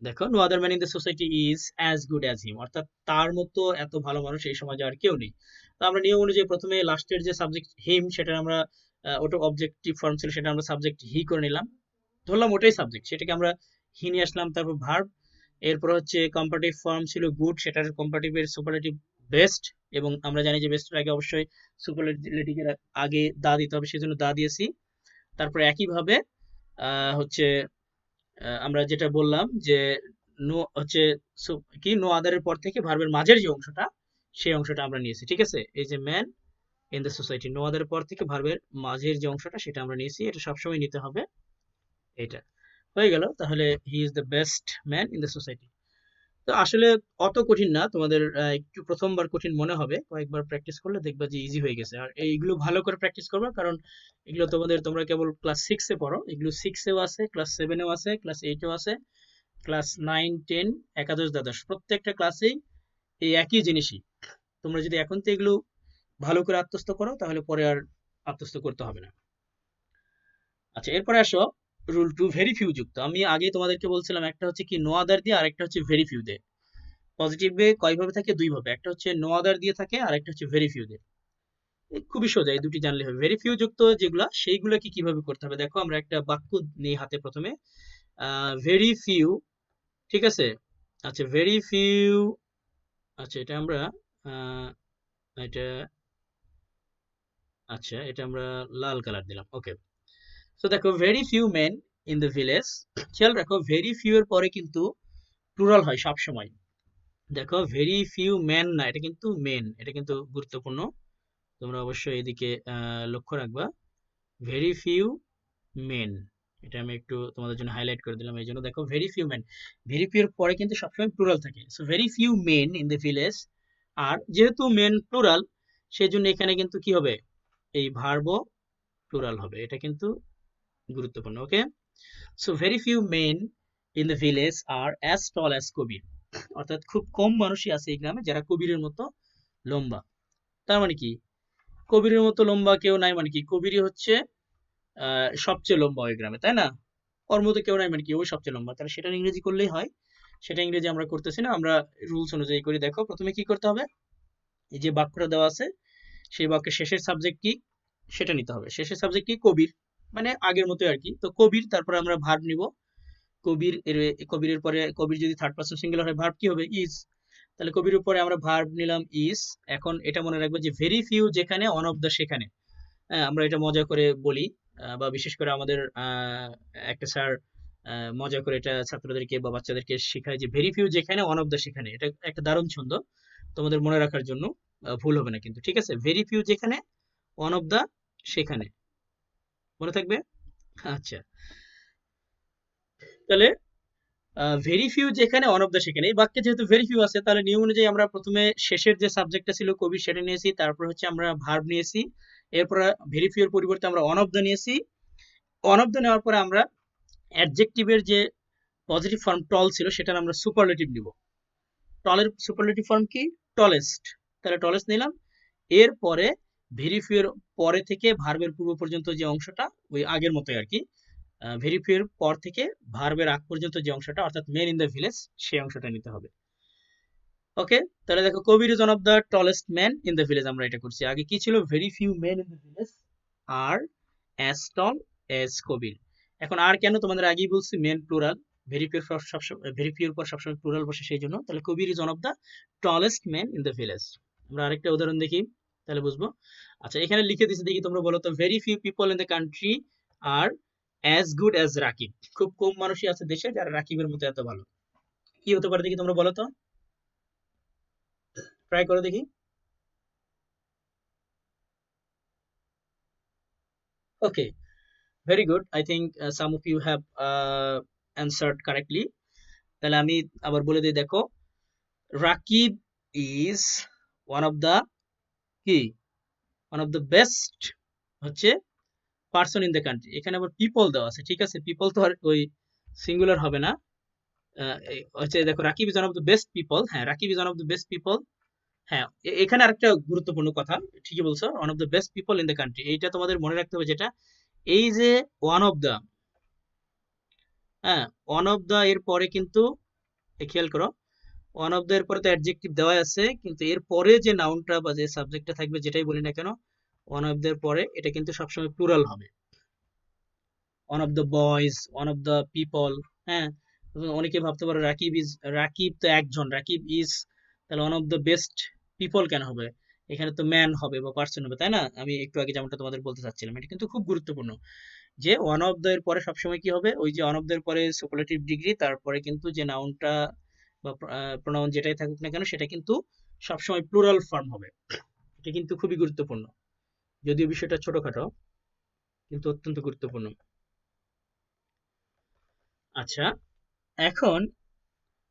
দেখো no other man in the society is as good as him, অর্থাৎ তার মতো এত ভালো মানুষ এই সমাজে আর কেউ নেই। তো আমরা নিয়ম অনুযায়ী প্রথমে লাস্টের যে সাবজেক্ট হিম, সেটা আমরা ওটা অবজেক্টিভ ফর্ম ছিল, সেটা আমরা সাবজেক্ট হি করে নিলাম, ধরলাম ওটাই সাবজেক্ট, সেটাকে আমরা হি নিয়ে আসলাম। তারপর ভার্ব, এরপর হচ্ছে কম্পারেটিভ ফর্ম ছিল গুড, সেটার কম্পারেটিভের সুপারলেটিভ বেস্ট, এবং আমরা জানি যে বেস্টের আগে অবশ্যই সুপারলেটিভের আগে দা দিতে হবে, সেজন্য দা দিয়েছি। তারপর একইভাবে হচ্ছে আমরা যেটা বললাম যে নো হচ্ছে কি নো আদারের পর থেকে ভার্বের মাঝের যে অংশটা, সেই অংশটা আমরা নিয়েছি, ঠিক আছে। এই যে man in the society, no আদারের পর থেকে ভার্বের মাঝের যে অংশটা সেটা আমরা নিয়েছি, এটা সবসময় নিতে হবে। এটা হয়ে গেল। তাহলে হি is the best man in the society. তো আসলে অত কঠিন না, তোমাদের একটু প্রথমবার কঠিন মনে হবে, কয়েকবার প্র্যাকটিস করলে দেখবা যে ইজি হয়ে গেছে। আর এইগুলো ভালো করে প্র্যাকটিস করবে, কারণ এগুলো তোমরা কেবল ক্লাস 6-এ পড়ো, এগুলো 6-এও আছে, ক্লাস 7-এও আছে, ক্লাস 8-এও আছে, ক্লাস 9, 10, একাদশ, দ্বাদশ প্রত্যেকটা ক্লাসেই এই একই জিনিসই। তোমরা যদি এখন তো এগুলো ভালো করে আত্মস্থ করো, তাহলে পরে আর আত্মস্থ করতে হবে না। আচ্ছা, এরপরে আসো রুল 2, ভেরি ফিউ যুক্ত। আমি আগে তোমাদেরকে বলছিলাম একটা হচ্ছে কি নো আদার দিয়ে, আর একটা হচ্ছে ভেরি ফিউ দিয়ে। পজিটিভে কয়ভাবে থাকে? দুইভাবে, একটা হচ্ছে নো আদার দিয়ে থাকে, আর একটা হচ্ছে ভেরি ফিউ দিয়ে। খুবই সোজা, এই দুটি জানলে হবে। ভেরি ফিউ যুক্ত যেগুলা, সেইগুলো কি কিভাবে করতে হবে দেখো। আমরা একটা বাক্য নিই হাতে, প্রথমে ভেরি ফিউ, ঠিক আছে। আচ্ছা, ভেরি ফিউ, আচ্ছা এটা আমরা আহ, এটা আচ্ছা এটা আমরা লাল কালার দিলাম, ওকে। তো দেখো very few men in the village, খেয়াল রাখো ভেরি ফিউ এর পরে কিন্তু প্লুরাল হয় সব সময়। দেখো ভেরি ফিউ মেন না, এটা কিন্তু মেন, এটা কিন্তু গুরুত্বপূর্ণ, তোমরা অবশ্যই এদিকে লক্ষ্য রাখবা। ভেরি ফিউ মেন, এটা আমি একটু তোমাদের জন্য হাইলাইট করে দিলাম, এই জন্য দেখো very few men, very few এর পরে কিন্তু সবসময় প্লুরাল থাকে। So very few men in the village, আর যেহেতু মেন প্লুরাল, সেই জন্য এখানে কিন্তু কি হবে, এই ভার্বও প্লুরাল হবে, এটা কিন্তু গুরুত্বপূর্ণ, okay. So very few men in the village are as tall as Kabir, অর্থাৎ খুব কম মানুষই আছে এই গ্রামে যারা কবিরের মতো লম্বা। তার মানে কি কবিরের মতো লম্বা কেউ নাই, মানে কি কবিরই হচ্ছে সবচেয়ে লম্বা ওই গ্রামে, তাই না? ওর মতো কেউ নাই মানে কি ওই সবচেয়ে লম্বা, তাহলে সেটা ইংরেজি করলেই হয়। সেটা ইংরেজি আমরা করতেছি না, আমরা রুলস অনুযায়ী করি। দেখো প্রথমে কি করতে হবে, এই যে বাক্যটা দেওয়া আছে, সেই বাক্যের শেষের সাবজেক্ট কি সেটা নিতে হবে। শেষের সাবজেক্ট কি? কবির, মানে আগের মতোই আর কি। তো কবির, তারপরে আমরা ভার্ব নিব। কবির এর, কবিরের পরে কবির যদি থার্ড পারসন সিঙ্গুলার হয়, ভার্ব কি হবে? ইজ। তাহলে কবির উপরে আমরা ভার্ব নিলাম ইজ। এখন এটা মনে রাখবো যে ভেরি ফিউ যেখানে, অন অফ দ্য সেখানে। হ্যাঁ, আমরা এটা মজা করে বলি, বা বিশেষ করে আমাদের একটা স্যার মজা করে এটা ছাত্রদেরকে বা বাচ্চাদেরকে শেখায় যে ভেরি ফিউ যেখানে, অন অফ দ্য সেখানে। এটা একটা দারুণ ছন্দ, তোমাদের মনে রাখার জন্য ভুল হবে না কিন্তু, ঠিক আছে। ভেরি ফিউ যেখানে, ওয়ান অফ দা সেখানে, মনে থাকবে। আচ্ছা, তাহলে ভেরি ফিউ যেখানে, ওয়ান অফ দা সেখানে, এই বাক্যে যেহেতু ভেরি ফিউ আছে, তাহলে নিয়ম অনুযায়ী আমরা প্রথমে শেষের যে সাবজেক্টটা ছিল কবি, সেটা নিয়েছি, তারপর হচ্ছে আমরা ভার্ব নিয়েছি, এরপর ভেরি ফিউ এর পরিবর্তে আমরা ওয়ান অফ দা নিয়েছি। ওয়ান অফ দা নেওয়ার পরে আমরা অ্যাডজেক্টিভের যে পজিটিভ ফর্ম টল ছিল, সেটার আমরা সুপারলেটিভ নিব। টলের সুপারলেটিভ ফর্ম কি? টলেস্ট। তাহলে টলেস্ট নিলাম। এরপরে ভেরি ফিউ এর পরে থেকে ভার্বের পূর্ব পর্যন্ত যে অংশটা, ওই আগের মতোই আর কি। ভেরি ফিউ এর পর থেকে ভার্বের আগ পর্যন্ত যে অংশটা, অর্থাৎ মেন ইন দ্য ভিলেজ, সেই অংশটা নিতে হবে, ওকে। তাহলে দেখো Kabir is one of the tallest man in the village, আমরা এটা করছি। আগে কি ছিল? Very few man in the village are as tall as Kabir. এখন আর কেন, তোমাদের আগেই বলছি মেন প্লুরাল, ভেরি পিওর পর সবসময় প্লুরাল বসে সেই জন্য। তাহলে Kabir is one of the tallest man in the village. আমরা আরেকটা উদাহরণ দেখি, তাহলে বুঝবো। আচ্ছা, এখানে লিখে দিচ্ছি, দেখি তোমরা বলো তো। Very few people in the country are as good as Rakib. খুব কম মানুষই আছে দেশে যারা রাকিবের মতো এত ভালো। কি হতে পারে দেখি তোমরা বলো তো, ট্রাই করো দেখি। Okay, very good. I think some of you have answered correctly. তাহলে আমি আবার বলে দিই, দেখো, Rakib is one of the কি ওয়ান অফ দ্য বেস্ট হচ্ছে পার্সন ইন দ্য কান্ট্রি। এখানে আবার পিপল দেওয়া আছে, ঠিক আছে। পিপল তো আর ওই সিঙ্গুলার হবে না। হচ্ছে দেখো, Rakib is one of the best people. হ্যাঁ, Rakib is one of the best people. হ্যাঁ, এখানে আরেকটা গুরুত্বপূর্ণ কথা, ঠিকই বলছো, one of the best people in the country. এইটা তোমাদের মনে রাখতে হবে, যেটা এই যে ওয়ান অফ দ্য, হ্যাঁ, ওয়ান অফ দ্য এর পরে কিন্তু খেয়াল করো, ওয়ান অফ দ্য এর পরে তো অ্যাডজেক্টিভ দেওয়া আছে, কিন্তু এর পরে যে নাউনটা বা যে সাবজেক্টটা থাকবে, যেটাই বলি না কেন, ওয়ান অফ দ্য এর পরে এটা কিন্তু সবসময় প্লুরাল হবে। One of the boys, one of the people. হ্যাঁ, অনেকে ভাবতে পারো রাকিব ইজ, রাকিব তো একজন, রাকিব ইজ, তাহলে one of the best people কেন হবে? এখানে তো ম্যান হবে বা পার্সন হবে, তাই না? আমি একটু আগে যেমনটা তোমাদের বলতে চাচ্ছিলাম, এটা কিন্তু খুব গুরুত্বপূর্ণ যে ওয়ান অফ দ্য এর পরে সবসময় কি হবে, ওই যে ওয়ান অফ দ্য এর পরে সুপারলেটিভ ডিগ্রি, তারপরে কিন্তু যে নাউনটা বা প্রোনাউন যেটাই থাকুক না কেন, সেটা কিন্তু সবসময় প্লুরাল ফর্ম হবে। এটা কিন্তু খুবই গুরুত্বপূর্ণ, যদিও বিষয়টা ছোটখাটো, কিন্তু অত্যন্ত গুরুত্বপূর্ণ। আচ্ছা, এখন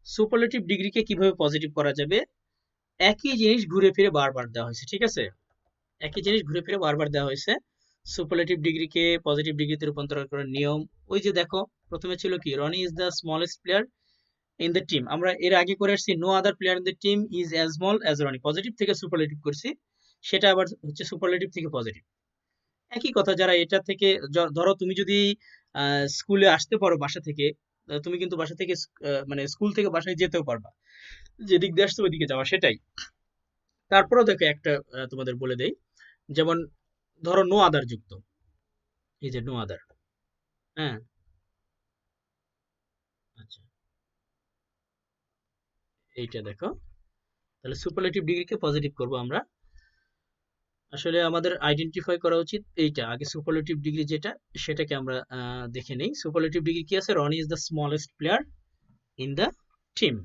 সুপারলেটিভ ডিগ্রিকে কিভাবে পজিটিভ করা যাবে? একই জিনিস ঘুরে ফিরে বারবার দেওয়া হয়েছে, ঠিক আছে। একই জিনিস ঘুরে ফিরে বারবার দেওয়া হয়েছে। সুপারলেটিভ ডিগ্রিকে পজিটিভ ডিগ্রিতে রূপান্তর করার নিয়ম, ওই যে দেখো, প্রথমে ছিল কি, Roni is the smallest player in the team. আমরা এর আগে করে আসছি, no other player in the team is as small as Roni. Positive থেকে সুপারলেটিভ করছি, সেটা আবার হচ্ছে সুপারলেটিভ থেকে পজিটিভ। একই কথা, যারা এটা থেকে, ধরো তুমি যদি স্কুলে আসতে পারো বাসা থেকে, তুমি কিন্তু বাসা থেকে মানে স্কুল থেকে বাসায় যেতেও পারবা, যেদিক দিয়ে আসছো ওইদিকে যাওয়া, সেটাই। তারপরেও দেখো একটা তোমাদের বলে দেই, যেমন ধরো নো আদার যুক্ত, এই যে নো আদার। হ্যাঁ, আচ্ছা, এইটা দেখো, তাহলে সুপারলেটিভ ডিগ্রিকে পজিটিভ করব আমরা। আসলে আমাদের আইডেন্টিফাই করা উচিত এইটা আগে, সুপারলেটিভ ডিগ্রি যেটা, সেটাকে আমরা দেখে নেই। সুপারলেটিভ ডিগ্রি কি আছে? Roni is the smallest player in the team.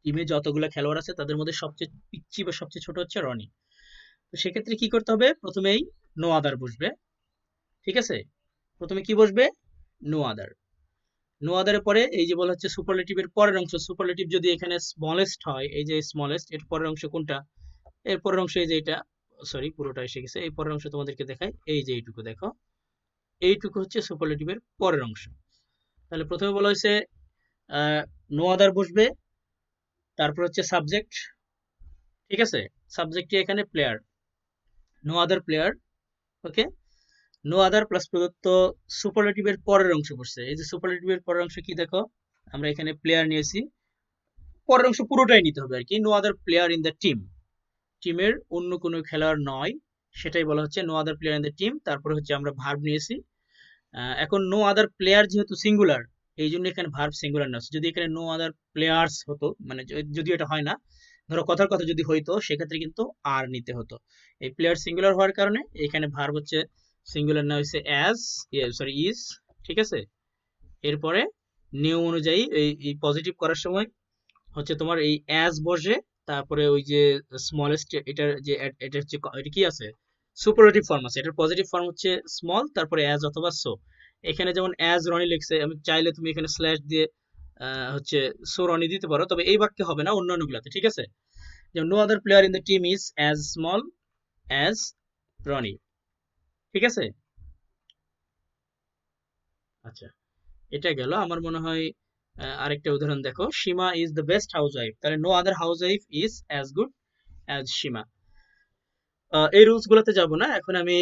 টিমে যতগুলো খেলোয়াড় আছে তাদের মধ্যে সবচেয়ে পিচ্ছি বা সবচেয়ে ছোট হচ্ছে রনি। তো সেক্ষেত্রে কি করতে হবে? প্রথমেই নো আদার বসবে, ঠিক আছে। প্রথমে কি বসবে? No other. নো আদারের পরে এই যে বলা হচ্ছে সুপারলেটিভের পরের অংশ, সুপারলেটিভ যদি এখানে স্মলেস্ট হয়, এই যে স্মলেস্ট, এর পরের অংশ কোনটা? এর পরের অংশ এই যে এটা, সরি পুরোটা এসে গেছে, এই পরের অংশ তোমাদেরকে দেখাই, এই যে এইটুকু দেখো, এইটুকু হচ্ছে সুপারলেটিভের পরের অংশ। তাহলে প্রথমে বলা হয়েছে নো আদার বসবে, তারপর হচ্ছে সাবজেক্ট, ঠিক আছে। সাবজেক্টটি এখানে প্লেয়ার, নো আদার প্লেয়ার, ওকে। নো আদার প্লাস প্রদত্ত সুপারলেটিভের পরের অংশ বসছে, এই যে সুপারলেটিভের পরের অংশ কি দেখো, আমরা এখানে প্লেয়ার নিয়েছি, পরের অংশ পুরোটাই নিতে হবে আর কি। No other player in the team, টিমের অন্য কোনো খেলোয়াড় নয়, সেটাই বলা হচ্ছে no other player in the team. তারপরে হচ্ছে আমরা ভার্ব নিয়েছি। এখন নো আদার প্লেয়ার যেহেতু সিঙ্গুলার, এই জন্য এখানে ভার্ব সিঙ্গুলার না। যদি এখানে নো আদার প্লেয়ার্স হতো, মানে যদিও এটা হয় না, ধরো কথার কথা যদি হইতো, সেক্ষেত্রে কিন্তু আর নিতে হতো। এই প্লেয়ার সিঙ্গুলার হওয়ার কারণে এখানে ভার্ব হচ্ছে সিঙ্গুলার না, হয়েছে অ্যাজ, সরি ইজ, ঠিক আছে। এরপরে নিয়ম অনুযায়ী এই পজিটিভ করার সময় হচ্ছে তোমার এই অ্যাজ বসে, তারপরে ওই যে স্মলেস্ট, এটার যে এটা হচ্ছে, এটা কি আছে, সুপারলেটিভ ফর্ম আছে, এটার পজিটিভ ফর্ম হচ্ছে স্মল, তারপরে অ্যাজ অথবা সো। এখানে যেমন অ্যাজ রনি লিখছে, আমি চাইলে তুমি এখানে স্ল্যাশ দিয়ে হচ্ছে সো রনি দিতে পারো, তবে এই বাক্যে হবে না, অন্যান্যগুলোতে, ঠিক আছে। যেমন no other player in the team is as small as Roni, ঠিক আছে। আচ্ছা, এটা গেল। আমার মনে হয় আরেকটা উদাহরণ দেখো, Seema is the best housewife, তাহলে no other housewife is as good as Seema. এই রুলস গুলোতে যাব না এখন আমি।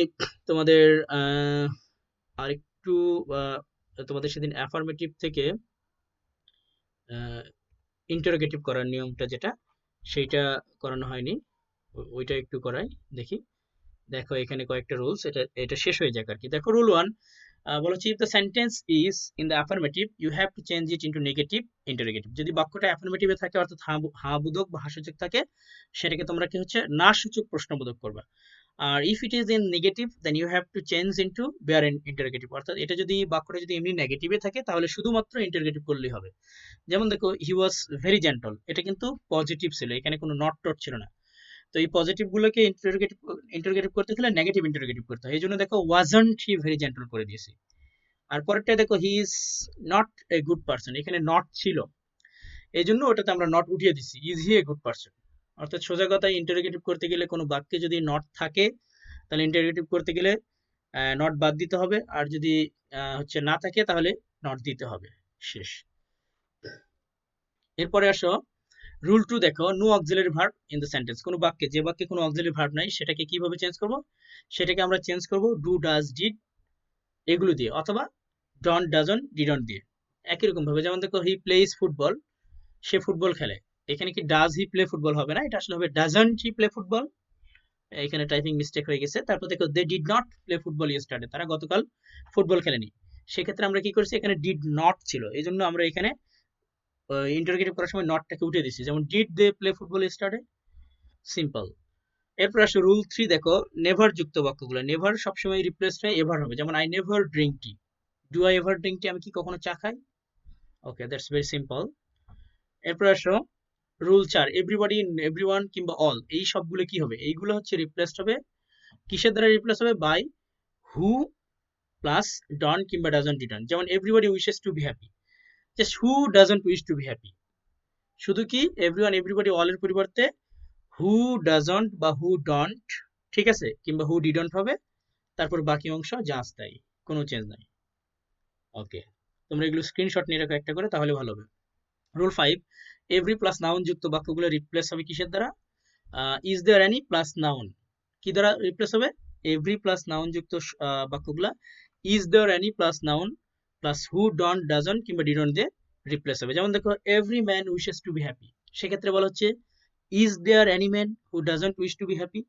তোমাদের আরেকটু তোমাদের সেদিন অ্যাফার্মেটিভ থেকে ইন্টারোগেটিভ করার নিয়মটা যেটা, সেইটা করানো হয়নি, ওইটা একটু করাই দেখি। দেখো এখানে কয়েকটা রুলস, এটা এটা শেষ হয়ে যাক আর কি। দেখো, রুল 1, বলা হচ্ছে if the sentence is in the affirmative you have to change it into negative interrogative। যদি বাক্যটা অ্যাফার্মেটিভে থাকে অর্থাৎ হ্যাঁ বোধক বা হ্যাঁ থাকে, সেটাকে তোমরা কি হচ্ছে না সূচক প্রশ্নবোধক করবা। আর if it is in negative then you have to change into where interrogative, অর্থাৎ এটা যদি বাক্যটা যদি এমনি নেগেটিভে থাকে তাহলে শুধুমাত্র ইন্টারোগেটিভ করলেই হবে। যেমন দেখো হি ওয়াজ ভেরি জেন্টল, এটা কিন্তু পজিটিভ ছিল, এখানে কোনো নট টট ছিল না। তো এই পজিটিভ গুলোকে ইন্টারোগেটিভ করতে গেলে নেগেটিভ ইন্টারোগেটিভ করতে হয়, এই জন্য দেখো ওয়াজন্ট হি ভেরি জেন্টল করে দিয়েছি। আর পরেরটা দেখো he is not a good person, এখানে নট ছিল এই জন্য ওটাতে আমরা নট উঠিয়ে দিচ্ছি, is he a good person. অর্থাৎ সোজা কথায় ইন্টারোগেটিভ করতে গেলে কোনো বাক্যে যদি নট থাকে তাহলে ইন্টারোগেটিভ করতে গেলে নট বাদ দিতে হবে, আর যদি হচ্ছে না থাকে তাহলে নট দিতে হবে, শেষ। এরপরে আসো রুল 2 দেখো, no auxiliary verb in the sentence. কোনো বাক্যে, যে বাক্যে কোনো অক্সিলারি ভার্ব নাই সেটাকে কিভাবে চেঞ্জ করব? সেটাকে আমরা চেঞ্জ করব ডু ডাজ ডিড এগুলো দিয়ে, অথবা ডন্ট ডাজন্ট ডিডন্ট দিয়ে। একই রকম ভাবে যেমন দেখো হি প্লেইজ ফুটবল, সে ফুটবল খেলে, এখানে কি ডাজ হি প্লে ফুটবল হবে না, এটা আসলে হবে ডাজন্ট হি প্লে ফুটবল। এখানে টাইপিং মিস্টেক হয়ে গেছে। তারপর দেখো they did not play football yesterday, তারা গতকাল ফুটবল খেলেনি। সেক্ষেত্রে আমরা কি করছি, এখানে ডিড নট ছিল, এই জন্য আমরা এখানে ইন্টারোগেটিভ করার সময় নটটাকে উঠে দিচ্ছি, যেমন did they play football yesterday, simple. এরপর আসো রুল 3 দেখো, নেভার যুক্ত বাক্যগুলো, নেভার সবসময় রিপ্লেসড হয় এভার হবে, যেমন I never drink tea, do I ever drink tea, আমি কি কখনো চা খাই? ওকে, দ্যাটস ভেরি সিম্পল। এরপর আসো রুল 4, এভরিবডি, এভরিওয়ান কিংবা অল, এই সবগুলো কি হবে, এইগুলো হচ্ছে রিপ্লেসড হবে কিসের দ্বারা রিপ্লেস হবে? বাই হু প্লাস ডন কিংবা ডাজন্ট ডিডন। যেমন everybody wishes to be happy, just who doesn't wish to be happy. শুধু কি এভরিওয়ান এভরিবডি অল এর পরিবর্তে হু ডাজন্ট বা হু ডন্ট, ঠিক আছে, কিংবা হু ডিডন্ট হবে, তারপর বাকি অংশ জাস্ট তাই, কোনো চেঞ্জ নাই। ওকে, তোমরা এগুলো স্ক্রিনশট নিয়ে রাখো একটা করে, তাহলে ভালো হবে। রুল 5, এভরি প্লাস নাউন যুক্ত বাক্যগুলো রিপ্লেস হবে কিসের দ্বারা? Is there any plus noun, কি দ্বারা রিপ্লেস হবে? এভরি প্লাস নাউন যুক্ত বাক্যগুলা is there any plus noun plus who don't doesn't কিংবা ডিডন্ট দিয়ে রিপ্লেস হবে। যেমন দেখো every man wishes to be happy, সেক্ষেত্রে বলা হচ্ছে is there any man who doesn't wish to be happy.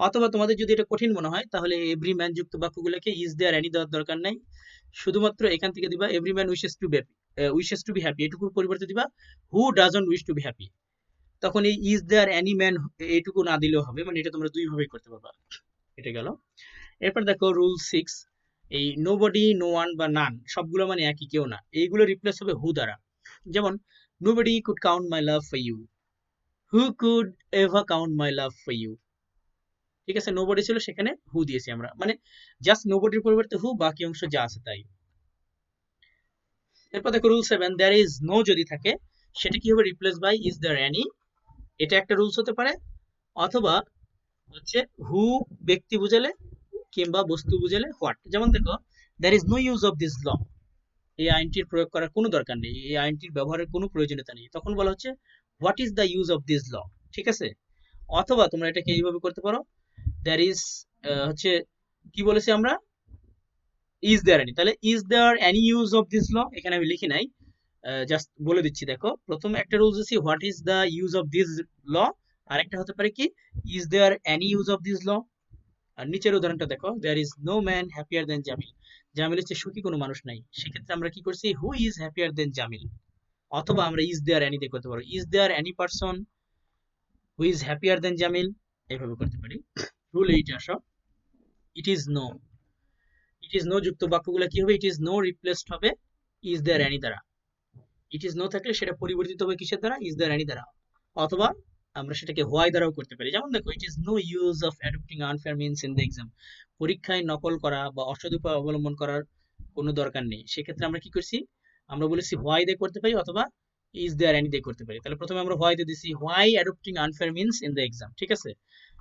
অথবা তোমাদের যদি এটা কঠিন মনে হয় তাহলে এভরি ম্যান যুক্ত বাক্যগুলোকে ইজ দেয়ার এনি দেওয়ার দরকার নাই, শুধুমাত্র এখান থেকে দিবা every man wishes to be happy, এটুকুর পরিবর্তে দিবা who doesn't wish to be happy. তখন এই ইজ দেয়ার এনি ম্যান এইটুকু না দিলেও হবে, মানে এটা তোমরা দুই ভাবেই করতে পারবা। এটা গেল। এরপর দেখো রুল 6, এই নোবডি, নো ওয়ান বা নান সবগুলো মানে একই, কেউ না, এইগুলো রিপ্লেস হবে হু দ্বারা। যেমন nobody could count my love for you, who could ever count my love for you. ঠিক আছে, নোবডি ছিল সেখানে হু দিয়েছি আমরা, মানে জাস্ট নোবডির পরিবর্তে হু, বাকি অংশ যা আছে তাই। এরপর দেখো রুল 7, দেয়ার ইজ নো যদি থাকে সেটা কি হবে? Replace by is there any, এটা একটা রুলস হতে পারে। অথবা হচ্ছে হু ব্যক্তি বুঝালে কিংবা বস্তু বুঝালে হোয়াট। যেমন দেখো there is no use of this law, এই আইনটির প্রয়োগ করার কোনো দরকার নেই, এই আইনটির ব্যবহারের কোনো প্রয়োজনীয়তা নেই, তখন বলা হচ্ছে what is the use of this law, ঠিক আছে। অথবা তোমরা এটাকে এইভাবে করতে পারো, দ্যার ইজ হচ্ছে কি বলেছি আমরা, ইজ দেয়ার এনি, তাহলে is there any use of this law, এখানে আমি লিখি নাই, জাস্ট বলে দিচ্ছি। দেখো প্রথম একটা রুলস আছে what is the use of this law, আর একটা হতে পারে কি is there any use of this law. আর নিচের উদাহরণটা দেখো, there is no man happier than Jamil, জামিলের চেয়ে সুখী কোনো মানুষ নাই, সেক্ষেত্রে আমরা কি করছি who is happier than Jamil. অথবা আমরা ইজ দেয়ার এনি দিয়ে করতে পারো, is there any person who is happier than Jamil, এইভাবে করতে পারি। রুল 8 আসো, it is no, it is no যুক্ত বাক্যগুলো কি হবে? ইট ইজ নো রিপ্লেসড হবে ইজ দেয়ার এনি দ্বারা, ইট ইজ নো থাকলে সেটা পরিবর্তিত হবে কিসের দ্বারা? ইজ দেয়ার এনি দ্বারা। অথবা আমরা সেটাকে হোয়াই দ্বারাও করতে পারি, যেমন দেখো it is no use of adopting unfair means in the exam, পরীক্ষায় নকল করা বা অসৎ উপায় অবলম্বন করার কোনো দরকার নেই, সেক্ষেত্রে আমরা কি করছি, আমরা বলেছি হোয়াই দিয়ে করতে পারি অথবা ইজ দেয়ার এনি দিয়ে করতে পারি। তাহলে প্রথমে আমরা হোয়াই দিয়ে দিছি, why adopting unfair means in the exam, ঠিক আছে,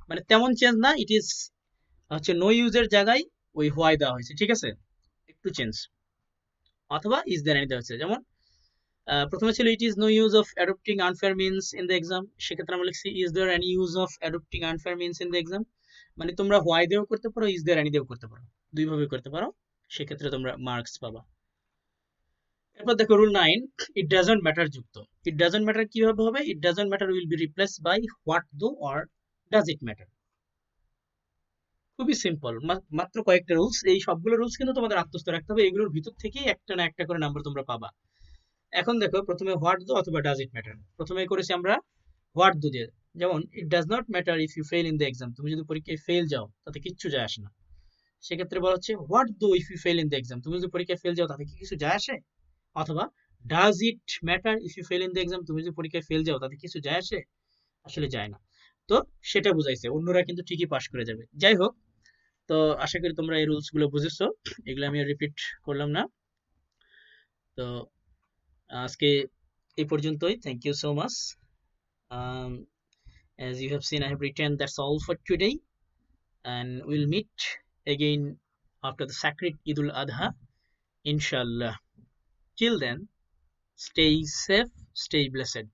মানে তেমন চেঞ্জ না, ইট ইজ হচ্ছে নো ইউজের জায়গায় ওই হোয়াই দেওয়া হয়েছে, ঠিক আছে, একটু চেঞ্জ। অথবা ইজ দেয়ার এনি দেওয়া হয়েছে, যেমন প্রথমে ছিল it is no use of adopting unfair means in the exam, সেক্ষেত্রে আমরা লিখছি is there any use of adopting unfair means in the exam. মানে তোমরা হোয়াই দিয়েও করতে পারো, ইজ দেয়ার এনি দিয়েও করতে পারো, দুই ভাবে করতে পারো, সেক্ষেত্রে তোমরা মার্কস পাবা। এরপর দেখো রুল 9, ইট ডাজন্ট ম্যাটার যুক্ত, ইট ডাজন্ট ম্যাটার কিভাবে হবে? It doesn't matter will be replaced by what though or does it matter. খুব খুবই সিম্পল, মাত্র কয়েকটা রুলস। এই সবগুলো রুলস কিন্তু তোমাদের আত্মস্থ রাখতে হবে, এগুলোর ভিতর থেকেই একটা না একটা করে নাম্বার তোমরা পাবা। এখন দেখো, প্রথমে হোয়াট দো অথবা ডাজ ইট ম্যাটার। প্রথমে করেছি আমরা হোয়াট দো দিয়ে, যেমন it does not matter if you fail in the exam, তুমি যদি পরীক্ষায় ফেল যাও তাতে কিচ্ছু যায় আসে না। সেক্ষেত্রে বলা হচ্ছে what though if you fail in the exam, তুমি যদি পরীক্ষায় ফেল যাও তাতে কি কিছু যায় আসে। অথবা does it matter if you fail in the exam, তুমি যদি পরীক্ষায় ফেল যাও তাতে কিছু যায় আসে, আসলে যায় না। তো সেটা বুঝাইছে, অন্যরা কিন্তু ঠিকই পাশ করে যাবে। যাই হোক, তো আশা করি তোমরা এই রুলস গুলো বুঝেছো, এগুলো আমি রিপিট করলাম না। তো আজকে এই পর্যন্তই, thank you so much. As you have seen, I have written that's all for today, and we'll meet again after the sacred Eid al-Adha, inshallah. Till then, stay safe, stay blessed.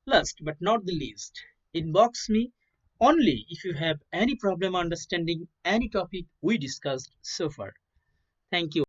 Last but not the least, inbox me only if you have any problem understanding any topic we discussed so far. Thank you.